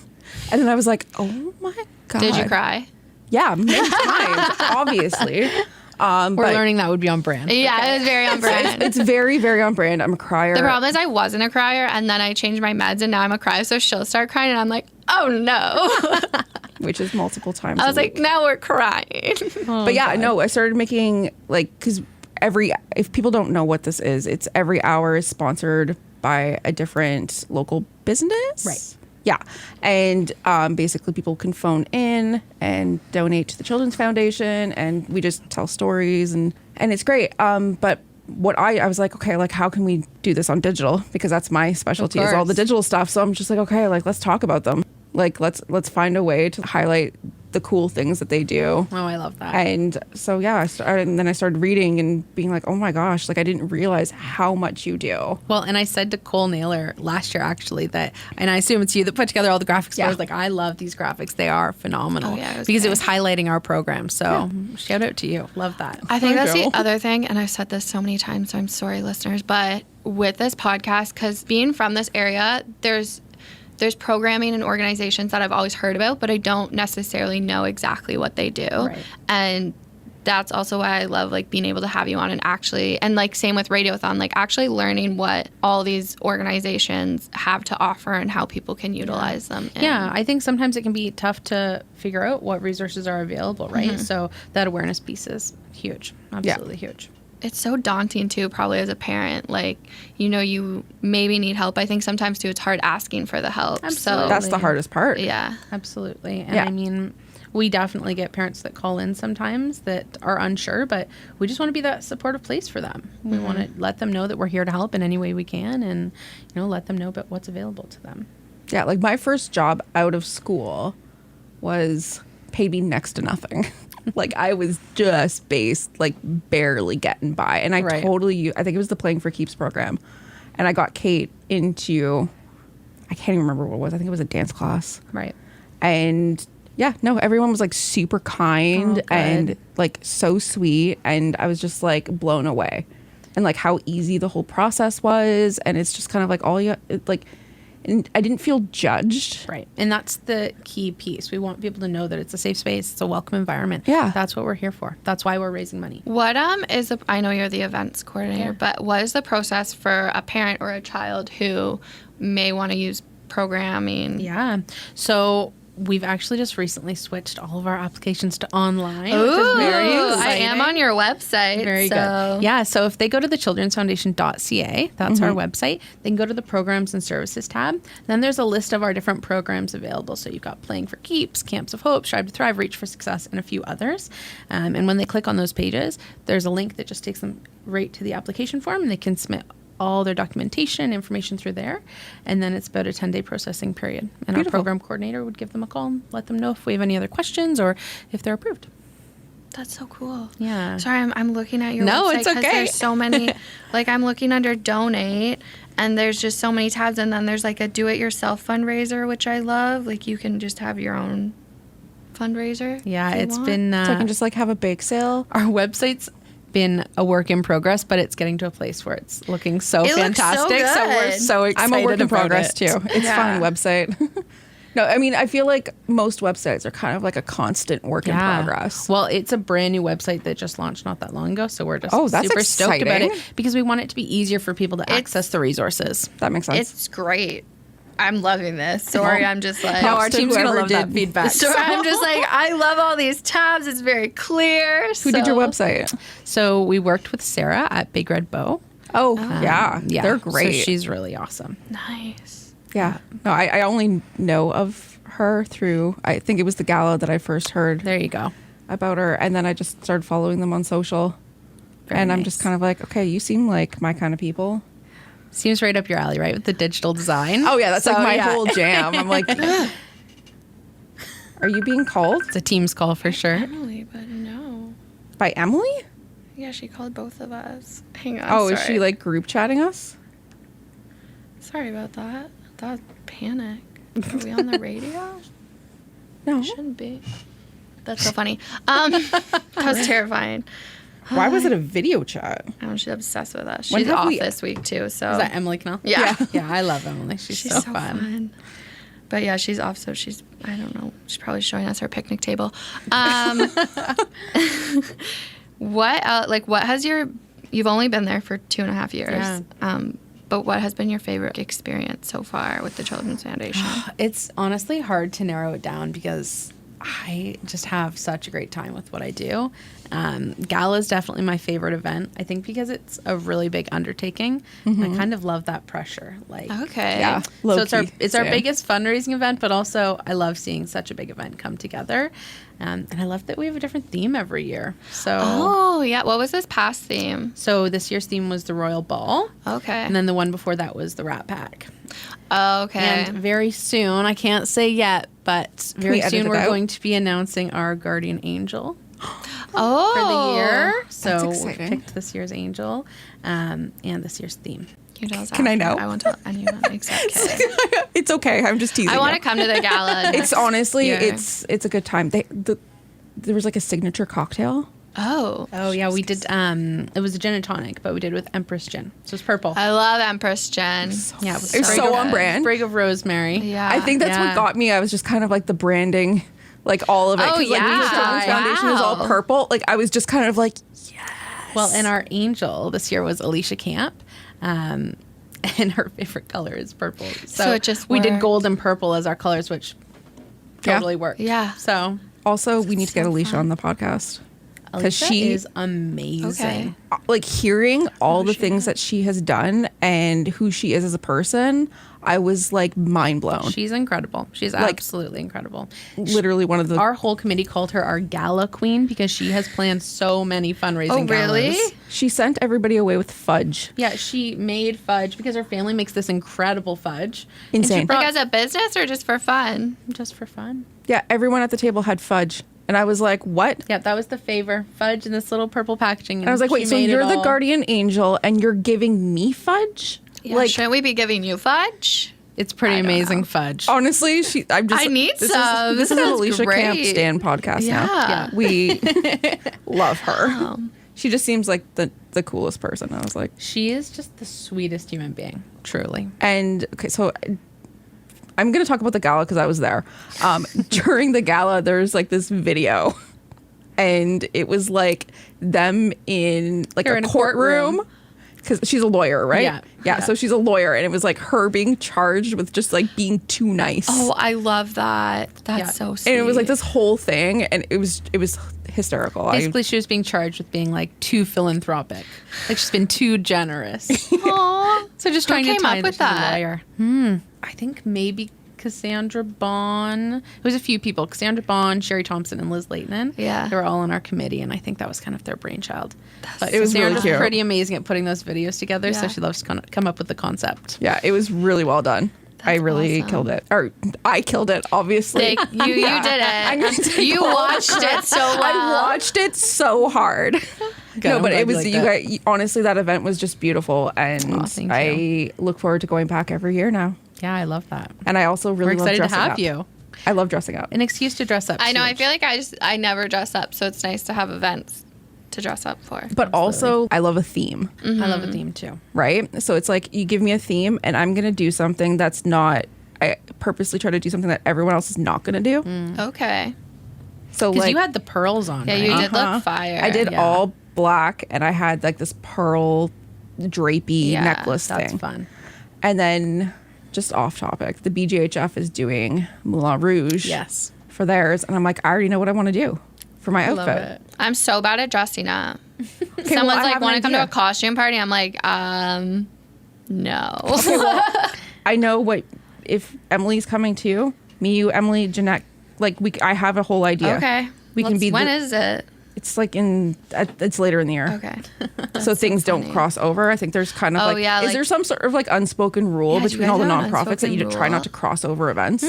And then I was like, oh my God. Did you cry? Yeah, many times, obviously. We're learning that would be on brand. Yeah, it was very on brand. It's very, very on brand. I'm a crier. The problem is I wasn't a crier, and then I changed my meds, and now I'm a crier, so she'll start crying, and I'm like, oh, no. Which is multiple times I was like, now we're crying. But yeah, no, I started making, like, because if people don't know what this is, it's every hour is sponsored by a different local business. Right. Yeah. And basically people can phone in and donate to the Children's Foundation and we just tell stories and it's great. But what I was like, okay, like how can we do this on digital? Because that's my specialty is all the digital stuff. So I'm just like, okay, like let's talk about them. Like let's find a way to highlight the cool things that they do. Oh, I love that. And so, yeah, I started reading and being like, oh my gosh, like I didn't realize how much you do. Well, and I said to Cole Naylor last year, actually, that, and I assume it's you that put together all the graphics. Yeah. I was like, I love these graphics. They are phenomenal. Because it was highlighting our program. So shout out to you. Love that. I think that's the other thing. And I've said this so many times, so I'm sorry, listeners, but with this podcast, because being from this area, there's programming and organizations that I've always heard about, but I don't necessarily know exactly what they do. Right. And that's also why I love like being able to have you on and actually, and like same with Radiothon, like actually learning what all these organizations have to offer and how people can utilize them. Yeah, I think sometimes it can be tough to figure out what resources are available, right? Mm-hmm. So that awareness piece is huge, absolutely huge. It's so daunting too, probably as a parent. Like, you know, you maybe need help. I think sometimes too, it's hard asking for the help. Absolutely. So that's the hardest part. Yeah, absolutely. And I mean, we definitely get parents that call in sometimes that are unsure, but we just want to be that supportive place for them. We want to let them know that we're here to help in any way we can, and you know, let them know about what's available to them. Yeah, like my first job out of school was paid me next to nothing. Like I was just like barely getting by. And I Right. I think it was the Playing for Keeps program. And I got Kate into, I can't even remember what it was. I think it was a dance class. Right. And yeah, no, everyone was like super kind good. and like so sweet. And I was just like blown away. And like how easy the whole process was. And it's just kind of like and I didn't feel judged. Right. And that's the key piece. We want people to know that it's a safe space. It's a welcome environment. Yeah. That's what we're here for. That's why we're raising money. What I know you're the events coordinator, but what is the process for a parent or a child who may want to use programming? Yeah. So we've actually just recently switched all of our applications to online, which Ooh, is very exciting. I am on your website. Very good. Yeah. So if they go to the childrensfoundation.ca, that's our website, they can go to the programs and services tab. Then there's a list of our different programs available. So you've got Playing for Keeps, Camps of Hope, Strive to Thrive, Reach for Success, and a few others. And when they click on those pages, there's a link that just takes them right to the application form, and they can submit all their documentation information through there, and then it's about a 10-day processing period, and Beautiful. our program coordinator would give them a call and let them know if we have any other questions or if they're approved. That's so cool. Yeah. Sorry, I'm looking at your No, website it's okay. there's so many, like I'm looking under donate and there's just so many tabs, and then there's like a do-it-yourself fundraiser, which I love. Like you can just have your own fundraiser. Yeah, if you it's want. been So I can just like have a bake sale. our website's been a work in progress, but it's getting to a place where it's looking so It looks so fantastic. So we're good. so excited. I'm a work in about progress it. too. It's Yeah. fun website. No, I mean, I feel like most websites are kind of like a constant work in progress. Well, it's a brand new website that just launched not that long ago, so we're just That's super stoked about exciting. it because we want it to be easier for people to access the resources. That makes sense. It's great. I'm loving this. Sorry, I'm just like... No, our to team's gonna whoever love did that feedback. So I'm just like, I love all these tabs. It's very clear. Who did your website? So we worked with Sarah at Big Red Bow. Oh, yeah. They're So great. she's really awesome. Nice. Yeah. No, I only know of her through, I think it was the gala that I first heard There you go. about her. And then I just started following them on social. Very and I'm nice. just kind of like, okay, you seem like my kind of people. Seems right up your alley, right? With the digital design. Oh, yeah. That's So, like my yeah. whole jam. I'm like, are you being called It's a Teams call for sure. Emily, but no. by Emily? Yeah, she called both of us. Hang on. Oh, is sorry. she like group chatting us? Sorry about that. That was panic. Are we on the radio? No. Shouldn't be. That's so funny. That was terrifying. Why was it a video chat? Oh, she's obsessed with us. When She's have off we- this week too. So Is that Emily Knell? Yeah. Yeah, I love Emily. She's she's so, so fun. fun. But yeah, she's off. So she's, I don't know. She's probably showing us her picnic table. What has you've only been there for 2.5 years. Yeah. But what has been your favorite experience so far with the Children's Foundation? It's honestly hard to narrow it down because I just have such a great time with what I do. Gala is definitely my favorite event. I think because it's a really big undertaking. And I kind of love that pressure. Like, Okay. Yeah. so it's our Low-key. our Same. biggest fundraising event, but also I love seeing such a big event come together. And I love that we have a different theme every year. So Oh, yeah. What was this past theme? so this year's theme was the Royal Ball. Okay. And then the one before that was the Rat Pack. Okay. And very soon, I can't say yet, but we very edit soon it we're out? going to be announcing our guardian angel oh. for the year. That's So we exciting. picked this year's angel and this year's theme. You tell us Can I after. know? I won't tell anyone except Kay. It's okay. I'm just teasing. I want you. to come to the gala. It's next honestly, year. it's a good time. There was like a signature cocktail. Oh. Oh yeah, we did. It was a gin and tonic, but we did with Empress gin. So it's purple. I love Empress Jen. Yeah, with It's sprig so of- on brand. Sprig of rosemary. Yeah. I think that's Yeah. what got me. I was just kind of like the branding, like all of it. Oh, 'Cause, like, yeah. the Children's Foundation is all Wow. purple. Like I was just kind of like, Well, and our angel this year was Alicia Camp. And her favorite color is purple. So it just we did worked. gold and purple as our colors, which Yeah. totally worked. Yeah. So also we need to get So Alicia fun. on the podcast. because she is amazing. Okay. Like hearing all the things that she has done and who she is as a person, I was like mind blown. She's incredible. She's Like, absolutely incredible. Literally one of the... Our whole committee called her our gala queen because she has planned so many fundraising Oh, really? galas. She sent everybody away with fudge. Yeah, she made fudge because her family makes this incredible fudge. Insane. And she brought, Like as a business or just for fun? just for fun. Yeah, everyone at the table had fudge. And I was like, what? Yeah, that was the favor. Fudge in this little purple packaging. And I was like, wait, so you're the guardian angel and you're giving me fudge? Yeah, like, shouldn't we be giving you fudge? It's pretty amazing fudge. honestly, I need some. This is an sounds Alicia Camp great. Stan podcast now. Yeah. We love her. She just seems like the coolest person. I was like... She is just the sweetest human being, truly. And, okay, so... I'm going to talk about the gala because I was there. During the gala, there's like this video, and it was like them in like They're a in a courtroom because she's a lawyer, right? Yeah. So she's a lawyer, and it was like her being charged with just like being too nice. Oh, I love that. That's Yeah. so sweet. And it was like this whole thing, and it was hysterical. Basically, she was being charged with being like too philanthropic. Like she's been too generous. Aw. So just Who trying to came tie up that with she's a that? lawyer. I think maybe Cassandra Bond. It was a few people. Cassandra Bond, Sherry Thompson, and Liz Leighton. Yeah. They were all on our committee, and I think that was kind of their brainchild. But It was really Cassandra's cute. pretty amazing at putting those videos together, so Yeah. she loves to come up with the concept. Yeah, it was really well done. I really awesome. killed it. Or I killed it, obviously. You did it. You watched it so well. I watched it so hard. No, I'm but glad it you was liked you it. guys. Honestly, that event was just beautiful, and Aw, thank you. I look forward to going back every year now. Yeah, I love that. And I also really We're love excited to dressing have up. you. I love dressing up. An excuse to dress up. I know. I huge. feel like I never dress up, so it's nice to have events to dress up for. But also, I love a theme, I love a theme too. right? So it's like you give me a theme, and I'm gonna do something that's not. I purposely try to do something that everyone else is not gonna do. Okay. So Because like, you had the pearls on. Yeah, right? you did look fire. I did Yeah. all black, and I had like this pearl drapey Yeah, necklace That's thing. fun. And then, just off topic, the BGHF is doing Moulin Rouge Yes. for theirs. And I'm like, I already know what I want to do for my Love outfit. it. I'm so bad at dressing up. Okay, Someone's well, I like, have want an to come to a idea. costume party? I'm like, no. I know what, if Emily's coming too, me, you, Emily, Jeanette, like I have a whole idea. Okay. We can be When the- is it? It's like it's later in the year. Okay. So things don't cross over. I think there's kind of Oh, like, yeah, is like- there some sort of like unspoken rule Yeah, do you between all the guys have an nonprofits that you unspoken try not rule? to cross over events?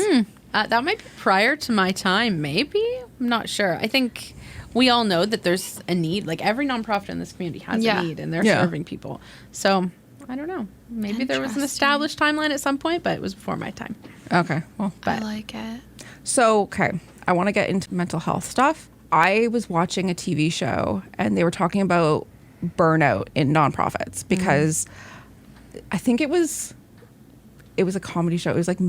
That might be prior to my time, maybe. I'm not sure. I think we all know that there's a need. Like every nonprofit in this community has Yeah. a need, and they're Yeah. serving people. So I don't know. Maybe there was an Interesting. established timeline at some point, but it was before my time. Okay. Well, I like it. so, okay. I want to get into mental health stuff. I was watching a TV show and they were talking about burnout in nonprofits because I think it was a comedy show. It was like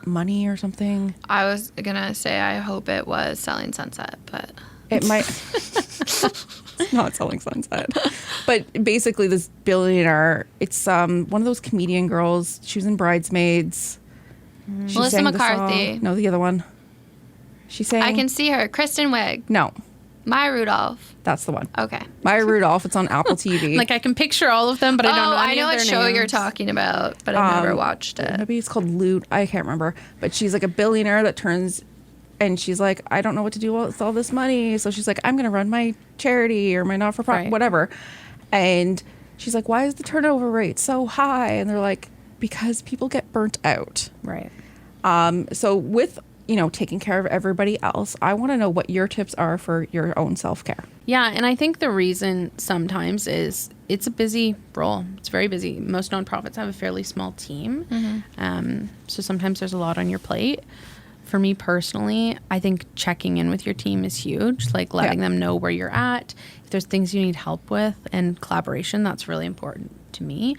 Money or something. I was going to say, I hope it was Selling Sunset, but It might. It's not Selling Sunset. But basically, this billionaire, it's one of those comedian girls. She was in Bridesmaids. She Melissa sang the McCarthy. song. No, the other one. She sang. I can see her. Kristen Wiig. No, Maya Rudolph. that's the one. Okay. Maya Rudolph. It's on Apple TV. Like I can picture all of them, but I don't know. I Any know of what their show you're names. talking about, but I've never watched it. Maybe it's called Loot. I can't remember. But she's like a billionaire that turns, and she's like, I don't know what to do with all this money. So she's like, I'm going to run my charity or my not-for-profit, Right. whatever. And she's like, why is the turnover rate so high? And they're like, because people get burnt out. Right. So with, taking care of everybody else, I want to know what your tips are for your own self-care. Yeah, and I think the reason sometimes is it's a busy role. It's very busy. Most nonprofits have a fairly small team. So sometimes there's a lot on your plate. For me personally, I think checking in with your team is huge, like letting them know where you're at. If there's things you need help with, and collaboration, that's really important to me.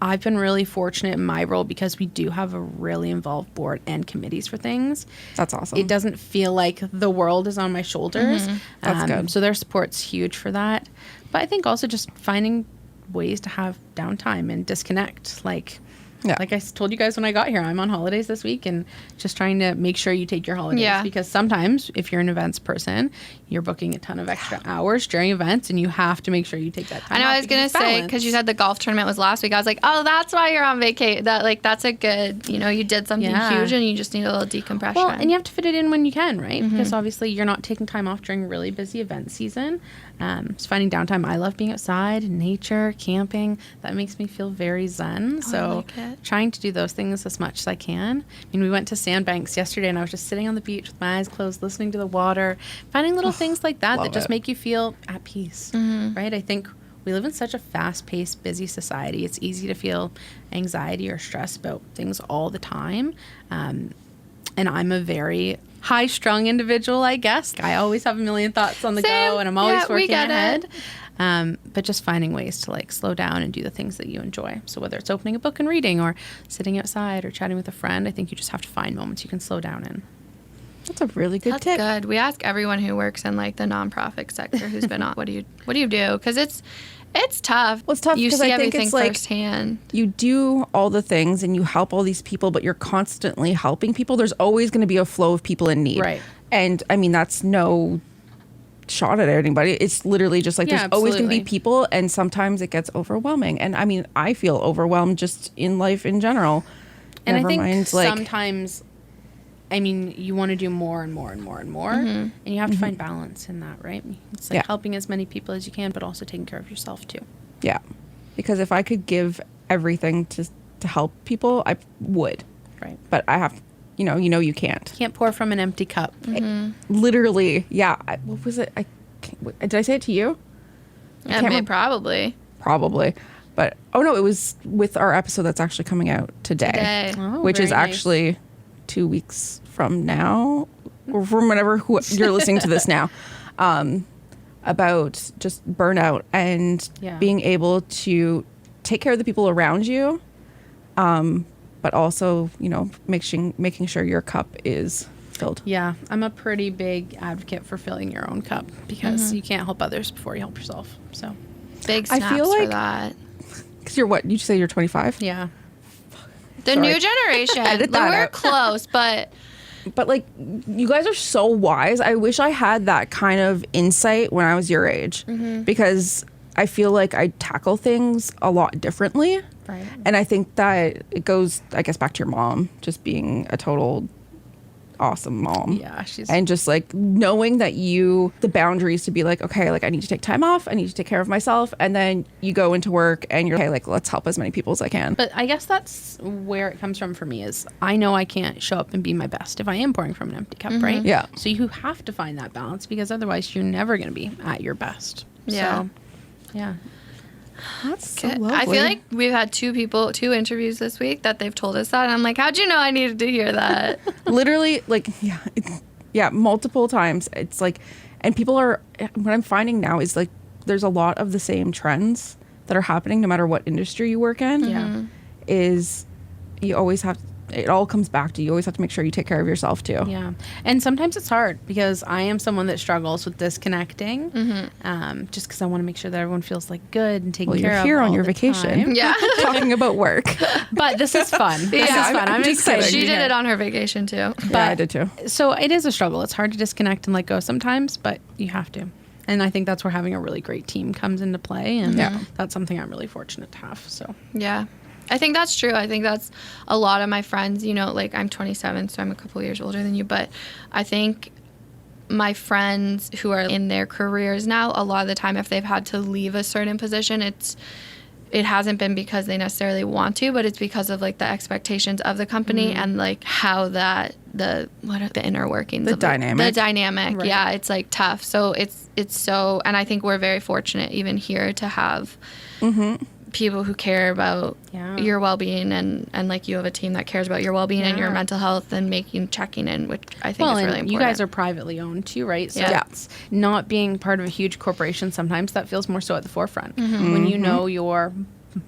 I've been really fortunate in my role because we do have a really involved board and committees for things. That's awesome. It doesn't feel like the world is on my shoulders. That's good. So their support's huge for that. But I think also just finding ways to have downtime and disconnect. Like Yeah. Like I told you guys when I got here, I'm on holidays this week and just trying to make sure you take your holidays because sometimes if you're an events person, you're booking a ton of extra hours during events and you have to make sure you take that time. I know I was going to say, because you said the golf tournament was last week. I was like, oh, that's why you're on vacation. That's a good, you did something huge and you just need a little decompression. Well, and you have to fit it in when you can, right? Because obviously you're not taking time off during really busy event season. Just finding downtime. I love being outside, nature, camping. That makes me feel very zen. So trying to do those things as much as I can. I mean, we went to Sandbanks yesterday and I was just sitting on the beach with my eyes closed, listening to the water, finding little things like that just make you feel at peace, right? I think we live in such a fast-paced, busy society. It's easy to feel anxiety or stress about things all the time. And I'm a very high-strung individual, I guess. I always have a million thoughts on the go, and I'm always working ahead. But just finding ways to like slow down and do the things that you enjoy. So whether it's opening a book and reading or sitting outside or chatting with a friend, I think you just have to find moments you can slow down in. That's a really good tip. That's good. We ask everyone who works in like the nonprofit sector who's been on, what do you do? Because it's tough. Well, it's tough you because see I think everything it's like firsthand. You do all the things and you help all these people, but you're constantly helping people. There's always going to be a flow of people in need. Right. And I mean, that's no shot at anybody. It's literally just like there's always going to be people, and sometimes it gets overwhelming. And I mean, I feel overwhelmed just in life in general. And I think sometimes, I mean, you want to do more and more and more and more, and you have to find balance in that, right? It's like helping as many people as you can, but also taking care of yourself too. Yeah, because if I could give everything to help people, I would. Right. But I have, you can't. Can't pour from an empty cup. Literally, yeah. What was it? Did I say it to you? Probably. Probably. But, oh no, it was with our episode that's actually coming out today. Which is actually 2 weeks from now, or from whenever you're listening to this now, about just burnout and being able to take care of the people around you, but also, making sure your cup is filled. Yeah, I'm a pretty big advocate for filling your own cup because you can't help others before you help yourself. So big snaps for that. Because you're what? You say you're 25? Yeah. The new generation. We're close, but like, you guys are so wise. I wish I had that kind of insight when I was your age, because I feel like I tackle things a lot differently. Right. And I think that it goes, I guess, back to your mom just being a total awesome mom. Yeah, and just like knowing that the boundaries to be like, okay, like I need to take time off, I need to take care of myself, and then you go into work and you're okay, like let's help as many people as I can. But I guess that's where it comes from for me is I know I can't show up and be my best if I am pouring from an empty cup, right? Yeah. So you have to find that balance because otherwise you're never going to be at your best. Yeah. So, yeah. That's so lovely. I feel like we've had two interviews this week that they've told us that. And I'm like, how'd you know I needed to hear that? Literally, like, multiple times. It's like, and people are, what I'm finding now is like, there's a lot of the same trends that are happening no matter what industry you work in. Yeah. Is you always have, it all comes back to you always have to make sure you take care of yourself too. Yeah. And sometimes it's hard because I am someone that struggles with disconnecting, just because I want to make sure that everyone feels like good and taken care of. You're here on your vacation. Time. Yeah. Talking about work. But this is fun. This is fun. I'm excited. She did it on her vacation too. But I did too. So it is a struggle. It's hard to disconnect and let go sometimes, but you have to. And I think that's where having a really great team comes into play. And that's something I'm really fortunate to have. So yeah. I think that's true. I think that's a lot of my friends, like I'm 27, so I'm a couple years older than you, but I think my friends who are in their careers now, a lot of the time, if they've had to leave a certain position, it hasn't been because they necessarily want to, but it's because of like the expectations of the company and like how the inner workings of the dynamic. Right. Yeah, it's like tough. So it's so, and I think we're very fortunate even here to have people who care about your well-being and like you have a team that cares about your well-being and your mental health and checking in, which I think is really important. You guys are privately owned too, right? So it's not being part of a huge corporation. Sometimes that feels more so at the forefront when you know you're,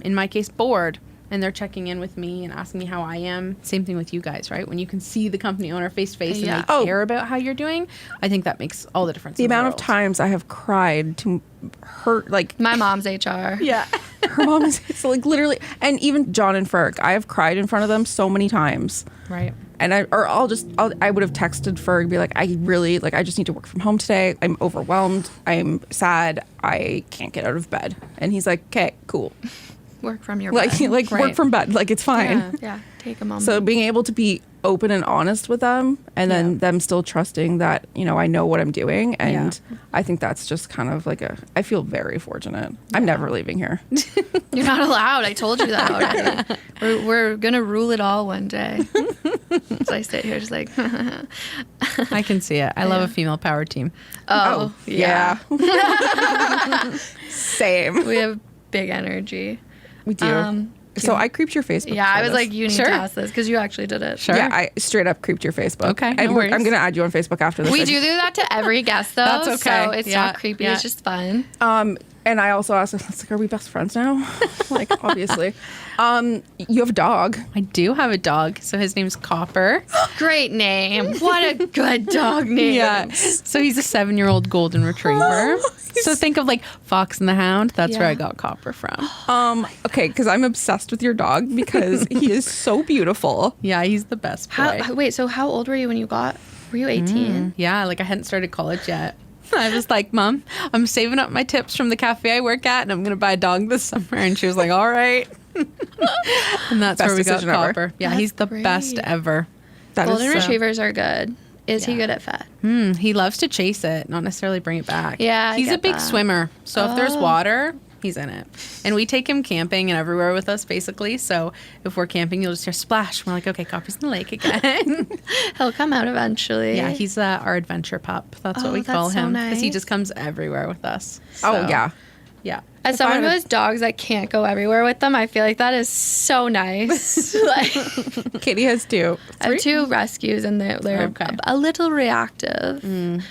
in my case, bored and they're checking in with me and asking me how I am. Same thing with you guys, right? When you can see the company owner face to face and they care about how you're doing, I think that makes all the difference. The amount of times I have cried to hurt, like my mom's HR. Yeah. Her mom is like literally, and even John and Ferg, I have cried in front of them so many times. Right. And I would have texted Ferg and be like, I just need to work from home today. I'm overwhelmed. I'm sad. I can't get out of bed. And he's like, okay, cool. Work from your bed. Like work from bed. Like, it's fine. Yeah. Take a moment. So being able to be open and honest with them, and then them still trusting that, I know what I'm doing. And I think that's just kind of like I feel very fortunate. I'm never leaving here. You're not allowed. I told you that already. We're going to rule it all one day. So I sit here just like. I can see it. I love a female power team. Oh yeah. Same. We have big energy. We do. So I creeped your Facebook. Yeah, I was like, you need to ask this because you actually did it. Sure. Yeah, I straight up creeped your Facebook. Okay, I'm going to add you on Facebook after this. We do that to every guest, though. That's okay. So it's not creepy. It's just fun. And I also asked, like, are we best friends now? Like, obviously. You have a dog. I do have a dog. So his name's Copper. Great name. What a good dog name. Yeah. So he's a 7-year-old golden retriever. So think of like Fox and the Hound. That's where I got Copper from. Okay, because I'm obsessed with your dog because he is so beautiful. Yeah, he's the best boy. Wait, so how old were you when you got? Were you 18? Yeah, like I hadn't started college yet. I was like, Mom, I'm saving up my tips from the cafe I work at, and I'm going to buy a dog this summer. And she was like, all right. And that's Best where we got decision ever. Copper. Yeah, That's he's the great. best ever. Golden retrievers are good. Is he good at fed? He loves to chase it, not necessarily bring it back. Yeah, he's a big swimmer. So if there's water, he's in it. And we take him camping and everywhere with us, basically. So if we're camping, you'll just hear splash. We're like, okay, Copper's in the lake again. He'll come out eventually. Yeah, he's our adventure pup. That's what we call him. Because he just comes everywhere with us. So, Oh, yeah. Yeah. As someone who has dogs that can't go everywhere with them, I feel like that is so nice. Like, Katie has 2. I have 2 rescues, and they're a little reactive.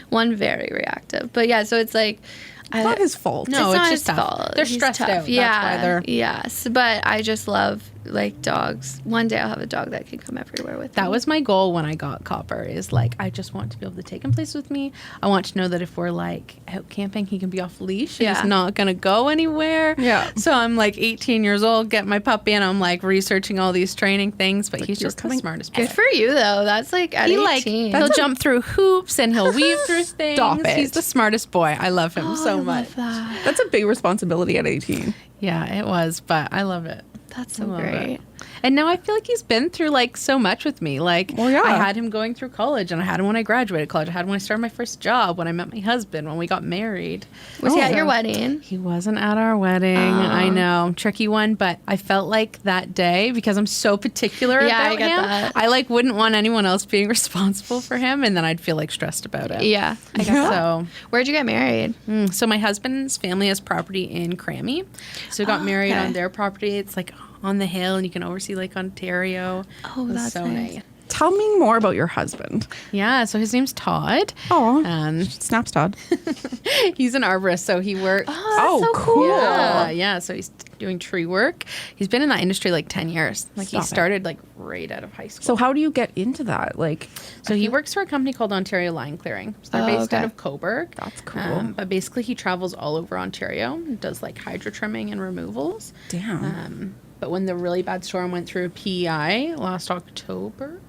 One very reactive. But yeah, so it's like... It's not his fault. No, it's not just his tough. fault. They're He's stressed tough. out. Yeah, That's why they're... Yes, but I just love like dogs. One day I'll have a dog that can come everywhere with me. That was my goal when I got Copper, is like, I just want to be able to take him places with me. I want to know that if we're like out camping, he can be off leash. Yeah. He's not going to go anywhere. Yeah. So I'm like 18 years old, get my puppy, and I'm like researching all these training things, but he's just the smartest boy. Good for you though. That's like at 18. He'll jump through hoops and he'll weave through things. Stop it. He's the smartest boy. I love him so much. That's a big responsibility at 18. Yeah, it was, but I love it. That's so great. And now I feel like he's been through like so much with me. Like, well, yeah. I had him going through college, and I had him when I graduated college. I had him when I started my first job, when I met my husband, when we got married. Was he at your wedding? He wasn't at our wedding. I know, tricky one, but I felt like that day, because I'm so particular about I get him, that. I like wouldn't want anyone else being responsible for him, and then I'd feel like stressed about it. Yeah, I get that. So, Where'd you get married? so my husband's family has property in Crammy, so we got married on their property. It's like on the hill, and you can oversee Lake Ontario. Oh, that's so nice. Tell me more about your husband. Yeah, so his name's Todd. Oh, snaps Todd. He's an arborist, so he works. Oh, that's so cool. Yeah, so he's doing tree work. He's been in that industry like 10 years. Like he started like right out of high school. So how do you get into that? Like, so he works for a company called Ontario Line Clearing. So they're based out of Cobourg. That's cool. But basically he travels all over Ontario and does like hydro trimming and removals. Damn. But when the really bad storm went through PEI last October,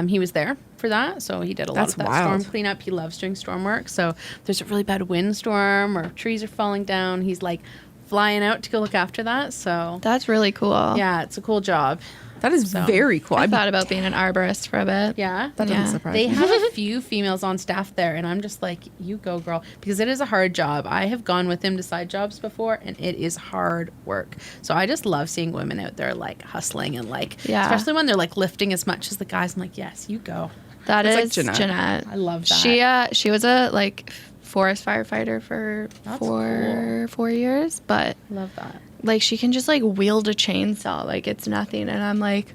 he was there for that. So he did a lot of that storm cleanup. He loves doing storm work. So if there's a really bad windstorm or trees are falling down, he's like flying out to go look after that. So that's really cool. Yeah, it's a cool job. That is very cool. I thought about being an arborist for a bit. Yeah. That doesn't surprise me. They me. have a few females on staff there, and I'm just like, you go, girl. Because it is a hard job. I have gone with him to side jobs before, and it is hard work. So I just love seeing women out there, like, hustling and, like, especially when they're, like, lifting as much as the guys. I'm like, yes, you go. That is like Jeanette. I love that. She was a, like, forest firefighter for 4 years, but love that. Like, she can just like wield a chainsaw like it's nothing, and I'm like,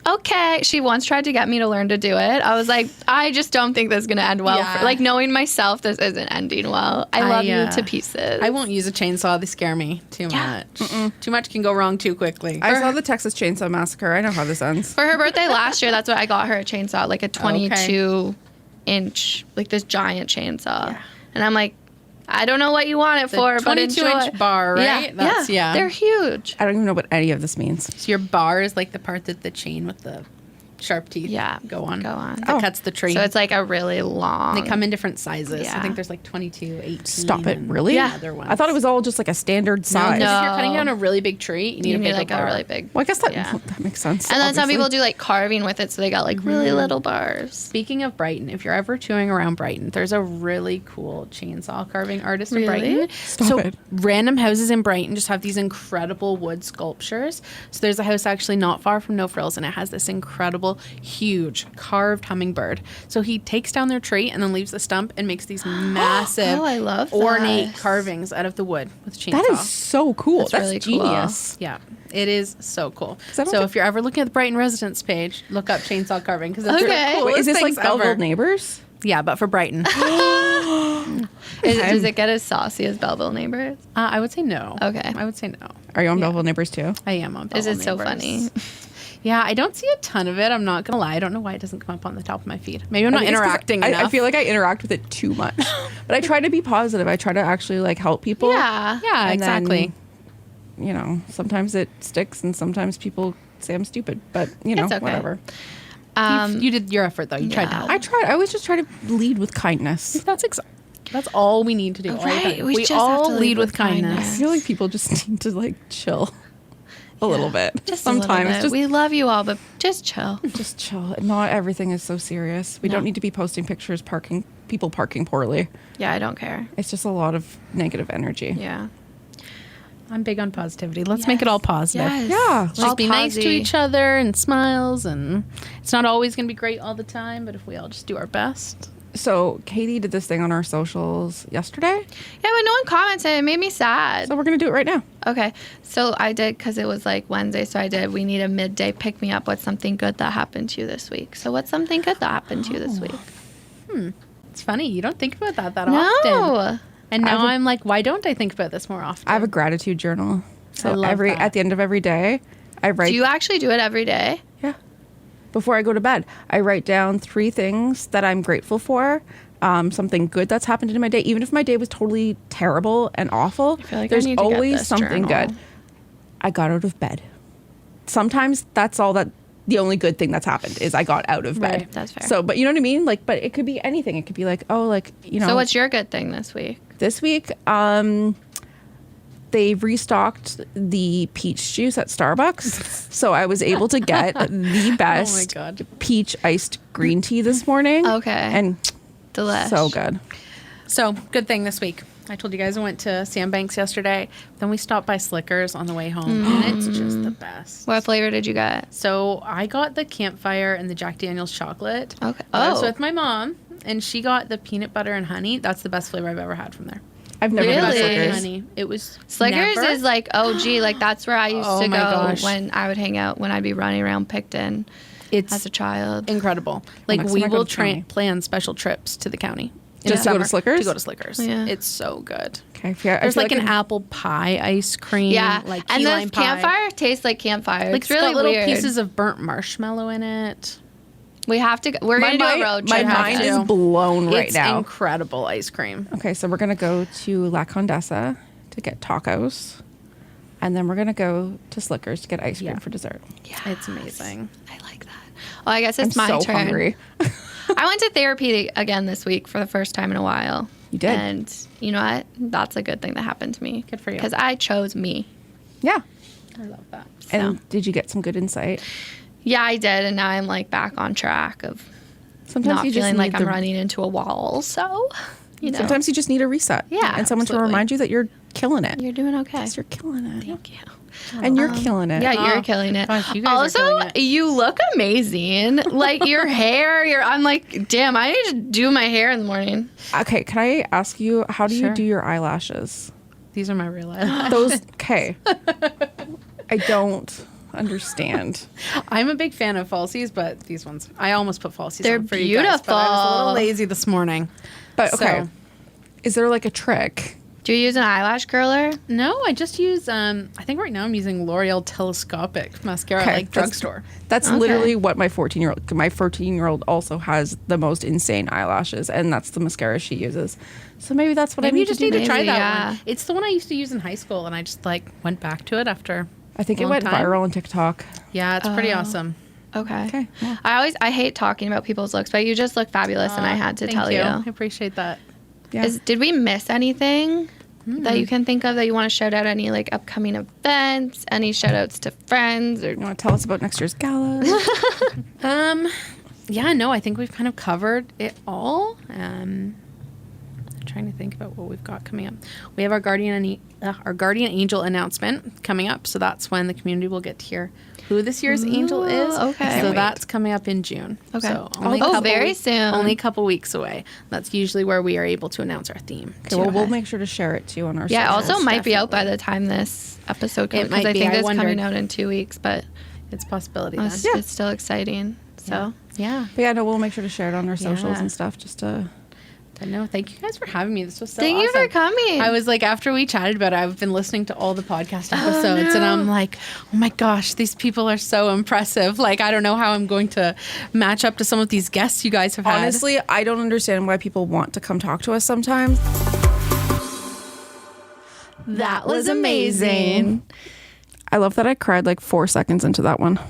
okay. She once tried to get me to learn to do it. I was like, I just don't think this is gonna end well. Yeah. Like, knowing myself, this isn't ending well. I love you to pieces. I won't use a chainsaw. They scare me too much. Too much can go wrong too quickly. I saw the Texas Chainsaw Massacre. I know how this ends. For her birthday last year, that's what I got her, a chainsaw, like a 22-inch, like this giant chainsaw. Yeah. And I'm like, I don't know what you want it for, but enjoy. 22-inch bar, right? Yeah, they're huge. I don't even know what any of this means. So your bar is like the part that the chain with the sharp teeth go on. That cuts the tree. So it's like a really long. They come in different sizes. Yeah. I think there's like 22, 18. Stop it, really? Yeah. Other ones. I thought it was all just like a standard size. No. If you're cutting down a really big tree, you need a bigger like bar. a really big. Well, I guess that makes sense. And then some obviously. people do like carving with it, so they got like really little bars. Speaking of Brighton, if you're ever touring around Brighton, there's a really cool chainsaw carving artist in Really? Brighton. Stop it. Random houses in Brighton just have these incredible wood sculptures. So there's a house actually not far from No Frills, and it has this incredible, huge carved hummingbird. So he takes down their tree and then leaves the stump and makes these massive, I love ornate that. carvings out of the wood with a chainsaw. That is so cool. That's really cool. genius. Yeah, it is so cool. I don't So think- if you're ever looking at the Brighton residents page, look up chainsaw carving because it's Okay. the coolest Wait, is this like things Belleville ever. Neighbors? Yeah, but for Brighton. Does it get as saucy as Belleville Neighbors? I would say no. Okay. I would say no. Are you on Belleville Neighbors too? I am on Is Belleville it so Neighbors. funny? Yeah, I don't see a ton of it. I'm not going to lie. I don't know why it doesn't come up on the top of my feed. Maybe I'm not I think it's 'cause interacting I enough. feel like I interact with it too much. But I try to be positive. I try to actually like help people. Yeah. Yeah, And exactly. then, you know, sometimes it sticks and sometimes people say I'm stupid. But, you know, It's okay. whatever. You did your effort, though. You tried to yeah. help. I try. I always just try to lead with kindness. That's all we need to do. all the Right, time. we We just have all to lead lead with with kindness. I feel like people just need to like chill a little bit. Just sometimes. a little bit. Just We love you all, but just chill. just chill. Not everything is so serious. We don't need to be posting pictures people parking poorly. Yeah, I don't care. It's just a lot of negative energy. Yeah. I'm big on positivity. Let's make it all positive. Yes. Yeah. Just All be nice to posy. each other and smiles. And it's not always going to be great all the time, but if we all just do our best. So Katie did this thing on our socials yesterday. Yeah, but no one commented. It made me sad. So we're going to do it right now. Okay. So I did, because it was like Wednesday, so I did, we need a midday pick me up. What's something good that happened to you this week? So what's something good that happened to you this week? It's funny. You don't think about that No. often. And now I have a- I'm like, why don't I think about this more often? I have a gratitude journal. I So love that. at the end of every day, I write. Do you actually do it every day? Yeah. Before I go to bed, I write down 3 things that I'm grateful for. Something good that's happened in my day, even if my day was totally terrible and awful. feel like I there's need to get always this something journal. good. I got out of bed. Sometimes that's all that. The only good thing that's happened is I got out of bed. Right, that's fair. So, but you know what I mean? Like, but it could be anything. It could be like, oh, like, you know. So what's your good thing this week? This week, they've restocked the peach juice at Starbucks. So I was able to get the best God. peach iced green tea this morning. Okay. And Delish. so good. So, good thing this week. I told you guys I went to Sandbanks yesterday. Then we stopped by Slickers on the way home, and it's just the best. What flavor did you get? So, I got the campfire and the Jack Daniel's chocolate. Okay. I was Oh. with my mom, and she got the peanut butter and honey. That's the best flavor I've ever had from there. I've never Really? had Peanut butter and Slickers. honey. It was Slickers never- is like OG. Like that's where I used Oh to my go gosh. when I would hang out when I'd be running around Picton It's as a child. incredible. Like next we time I go will to county. plan special trips to the county. in Just to go to summer Slickers? To go to Slickers. Yeah. It's so good. Okay. There's like an apple pie ice cream. Yeah, Like key and lime the pie. campfire tastes like campfire. Like It's really got little weird. pieces of burnt marshmallow in it. We have to. We're My gonna do mind- a road my trip. mind after. is blown right It's now. incredible ice cream. Okay, so we're gonna go to La Condesa to get tacos, and then we're gonna go to Slickers to get ice cream Yeah. for dessert. Yes. It's amazing. I like that. Oh, I guess it's I'm my so turn. hungry. I went to therapy again this week for the first time in a while. You did? And you know what? That's a good thing that happened to me. Good for you. Because I chose me. Yeah. I love that. And did you get some good insight? Yeah, I did. And now I'm like back on track of Sometimes not you just feeling like need I'm the- running into a wall. So, you know, Sometimes you just need a reset. Yeah, And someone absolutely. to remind you that you're killing it. you're doing okay. Yes, you're killing it. Thank you. And you're killing it. Yeah, you're Oh, killing it. gosh, you guys are Also, killing it. you look amazing. Like your hair, I'm like, damn, I need to do my hair in the morning. Okay, can I ask you, how do Sure. you do your eyelashes? These are my real eyelashes. Those, okay. I don't understand. I'm a big fan of falsies, but these ones, I almost put falsies They're on for you guys, but I was a beautiful. little lazy this morning. But okay, So- is there like a trick Do you use an eyelash curler? No, I just use, I think right now I'm using L'Oreal Telescopic Mascara, like drugstore. That's literally what my 14-year-old also has the most insane eyelashes, and that's the mascara she uses. So maybe that's what I need you just to do. need to try that one. It's the one I used to use in high school, and I just like went back to it after I think it went viral on TikTok. Yeah, it's pretty awesome. Okay. Yeah. I hate talking about people's looks, but you just look fabulous, and I had to tell you. I appreciate that. Yeah. Did we miss anything that you can think of that you want to shout out? Any like upcoming events? Any shout outs to friends? Or You want to tell us about next year's gala? Yeah, no, I think we've kind of covered it all. I'm trying to think about what we've got coming up. We have our guardian angel announcement coming up, so that's when the community will get to hear who this year's angel is. Okay. So that's coming up in June. Okay. So very soon. Only a couple weeks away. That's usually where we are able to announce our theme. Okay, well, we'll make sure to share it too on our Yeah, socials. also might be out by the time this episode comes, It might because I be. think I it's wondered. coming out in 2 weeks, but It's a possibility then. it's still exciting. So Yeah. But yeah, no, we'll make sure to share it on our socials and stuff just to... But no, thank you guys for having me. This was so thank you awesome. for coming. I was like, after we chatted about it, I've been listening to all the podcast episodes, and I'm like, oh my gosh, these people are so impressive. Like, I don't know how I'm going to match up to some of these guests you guys have had. Honestly, I don't understand why people want to come talk to us sometimes. That was amazing. I love that I cried like 4 seconds into that one.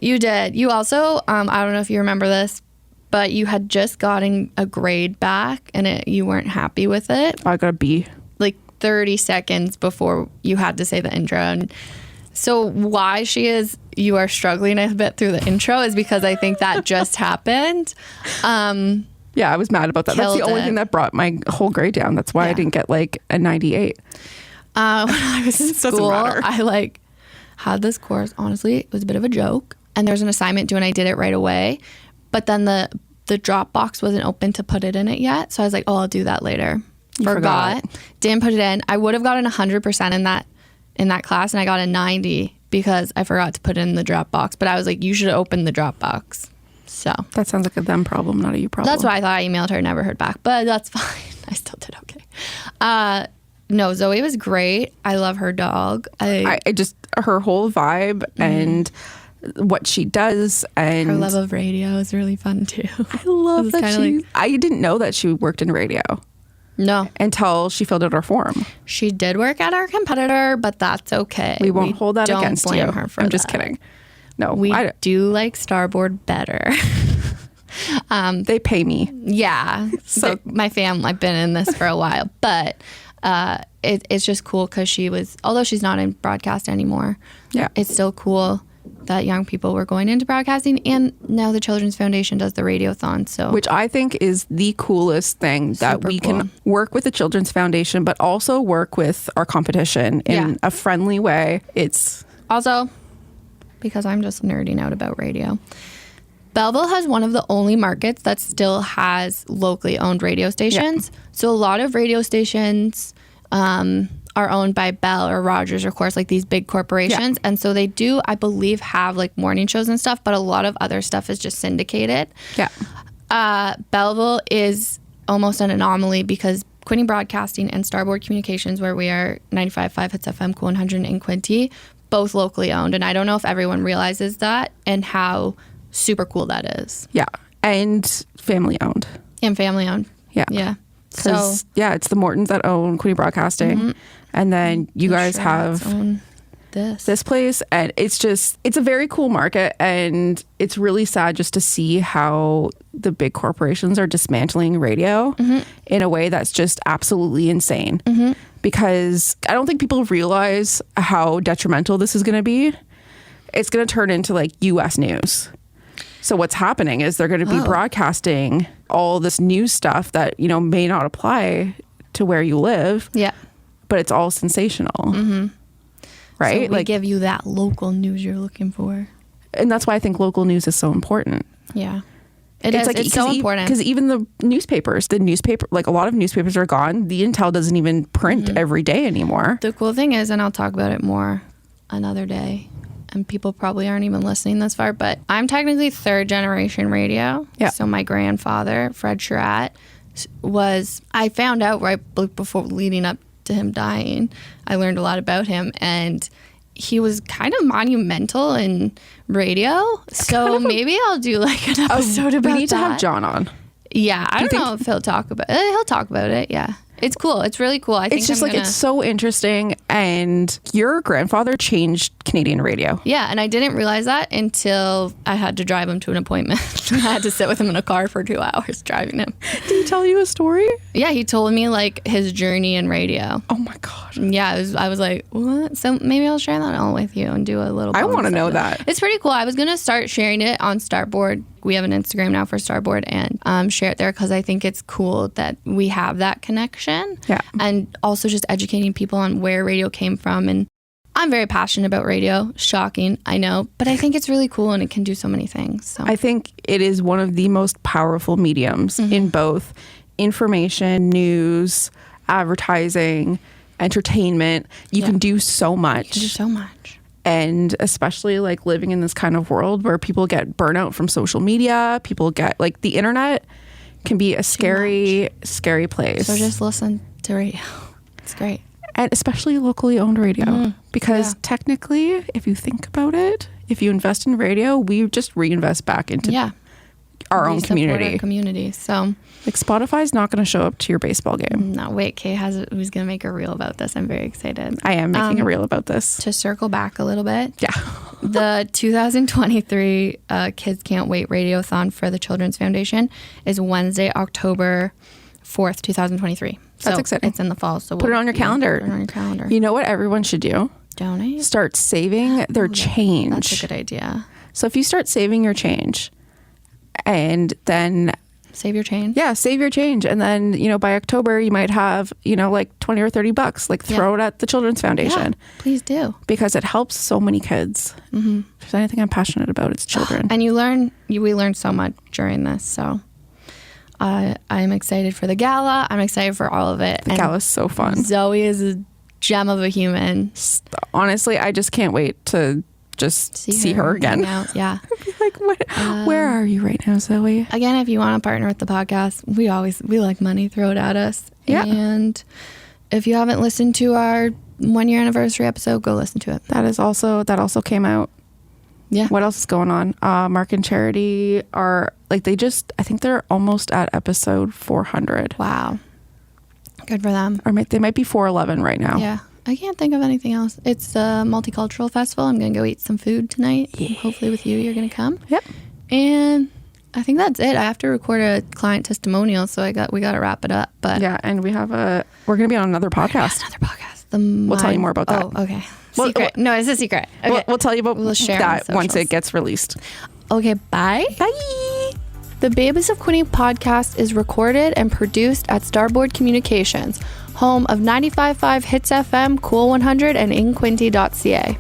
You did. You also, I don't know if you remember this, but you had just gotten a grade back and you weren't happy with it. I got a B. Like 30 seconds before you had to say the intro. And so why you are struggling a bit through the intro is because I think that just happened. Yeah, I was mad about that. That's the only thing that brought my whole grade down. That's why I didn't get like a 98. When I was in school, I had this course. Honestly, it was a bit of a joke. And there was an assignment due and I did it right away. But then the Dropbox wasn't open to put it in it yet. So I was like, oh, I'll do that later. Forgot. Didn't put it in. I would have gotten 100% in that class, and I got a 90 because I forgot to put it in the Dropbox. But I was like, you should open the Dropbox. So that sounds like a them problem, not a you problem. That's why I thought. I emailed her, never heard back. But that's fine. I still did okay. No, Zoe was great. I love her dog. I just, her whole vibe and what she does, and her love of radio is really fun too. I love that I didn't know that she worked in radio. No. Until she filled out our form. She did work at our competitor, but that's okay. We won't hold that against you. Her for I'm just kidding. No, we do like Starboard better. They pay me. Yeah. So my family, I've been in this for a while, but it's just cool because although she's not in broadcast anymore, it's still cool that young people were going into broadcasting, and now the Children's Foundation does the radiothon. So, which I think is the coolest thing, that we can work with the Children's Foundation, but also work with our competition in a friendly way. It's also, because I'm just nerding out about radio, Belleville has one of the only markets that still has locally owned radio stations. Yeah. So a lot of radio stations are owned by Bell or Rogers, or of course, like these big corporations. Yeah. And so they do, I believe, have like morning shows and stuff, but a lot of other stuff is just syndicated. Yeah. Belleville is almost an anomaly because Quinte Broadcasting and Starboard Communications, where we are 95.5 Hits FM, Cool 100 and Quinte, both locally owned. And I don't know if everyone realizes that and how super cool that is. Yeah. And family owned. And family owned. Yeah. Yeah. So it's the Mortons that own Quinte Broadcasting. Mm-hmm. And then you guys have this place, and it's a very cool market, and it's really sad just to see how the big corporations are dismantling radio in a way that's just absolutely insane. Mm-hmm. Because I don't think people realize how detrimental this is going to be. It's going to turn into like US news. So what's happening is they're going to be broadcasting all this news stuff that, may not apply to where you live. Yeah. But it's all sensational. Mm-hmm. Right? So we give you that local news you're looking for. And that's why I think local news is so important. Yeah. It's so important. Because even the newspapers, like a lot of newspapers are gone. The Intel doesn't even print every day anymore. The cool thing is, and I'll talk about it more another day, and people probably aren't even listening this far, but I'm technically third generation radio. Yeah. So my grandfather, Fred Sherratt, was I found out right before leading up to him dying. I learned a lot about him, and he was kind of monumental in radio. So maybe I'll do like an episode about that. We need to have John on. Yeah, I don't know if he'll talk about it. He'll talk about it, yeah. It's cool. It's really cool. I think it's just it's so interesting. And your grandfather changed Canadian radio. Yeah, and I didn't realize that until I had to drive him to an appointment. I had to sit with him in a car for 2 hours driving him. Did he tell you a story? Yeah, he told me like his journey in radio. Oh my gosh. Yeah, I was like, what? So maybe I'll share that all with you and do a little. I want to know that. It's pretty cool. I was gonna start sharing it on Starboard. We have an Instagram now for Starboard, and share it there because I think it's cool that we have that connection. Yeah. And also just educating people on where radio came from. And I'm very passionate about radio. Shocking, I know. But I think it's really cool and it can do so many things. So I think it is one of the most powerful mediums in both information, news, advertising, entertainment. You can do so much. You can do so much. And especially like living in this kind of world where people get burnout from social media, people get like the internet can be a scary place. So just listen to radio. It's great. And especially locally owned radio. Because technically, if you think about it, if you invest in radio, we just reinvest back into our own community. Our community. So like Spotify's not going to show up to your baseball game. No, wait, Kay who's going to make a reel about this. I'm very excited. I am making a reel about this. To circle back a little bit. Yeah. The 2023 Kids Can't Wait Radiothon for the Children's Foundation is Wednesday, October 4th, 2023. That's exciting. It's in the fall. So put it on your calendar. Put it on your calendar. You know what everyone should do? Donate. Start saving their change. That's a good idea. So if you start saving your change and then save your change. Yeah, save your change. And then, by October, you might have, like $20 or $30, like throw it at the Children's Foundation. Yeah, please do. Because it helps so many kids. Mm-hmm. If there's anything I'm passionate about, it's children. And we learn so much during this. So I'm excited for the gala. I'm excited for all of it. The gala's so fun. Zoey is a gem of a human. Honestly, I just can't wait to just see her again. Yeah. Like, where are you right now, Zoey? Again, if you want to partner with the podcast, we like money, throw it at us. Yeah. And if you haven't listened to our 1-year anniversary episode, go listen to it. That also came out. Yeah. What else is going on? Mark and Charity are I think they're almost at episode 400. Wow. Good for them. Or they might be 411 right now. Yeah. I can't think of anything else. It's a multicultural festival. I'm going to go eat some food tonight. Yeah. Hopefully with you, you're going to come. Yep. And I think that's it. I have to record a client testimonial, so we got to wrap it up. But yeah, and we're going to be on another podcast. We'll tell you more about that. Oh, okay. Secret. No, it's a secret. Okay. We'll tell you about that once it gets released. Okay, bye. Bye. The Babies of Quinny podcast is recorded and produced at Starboard Communications, home of 95.5 Hits FM, Cool 100, and InQuinty.ca.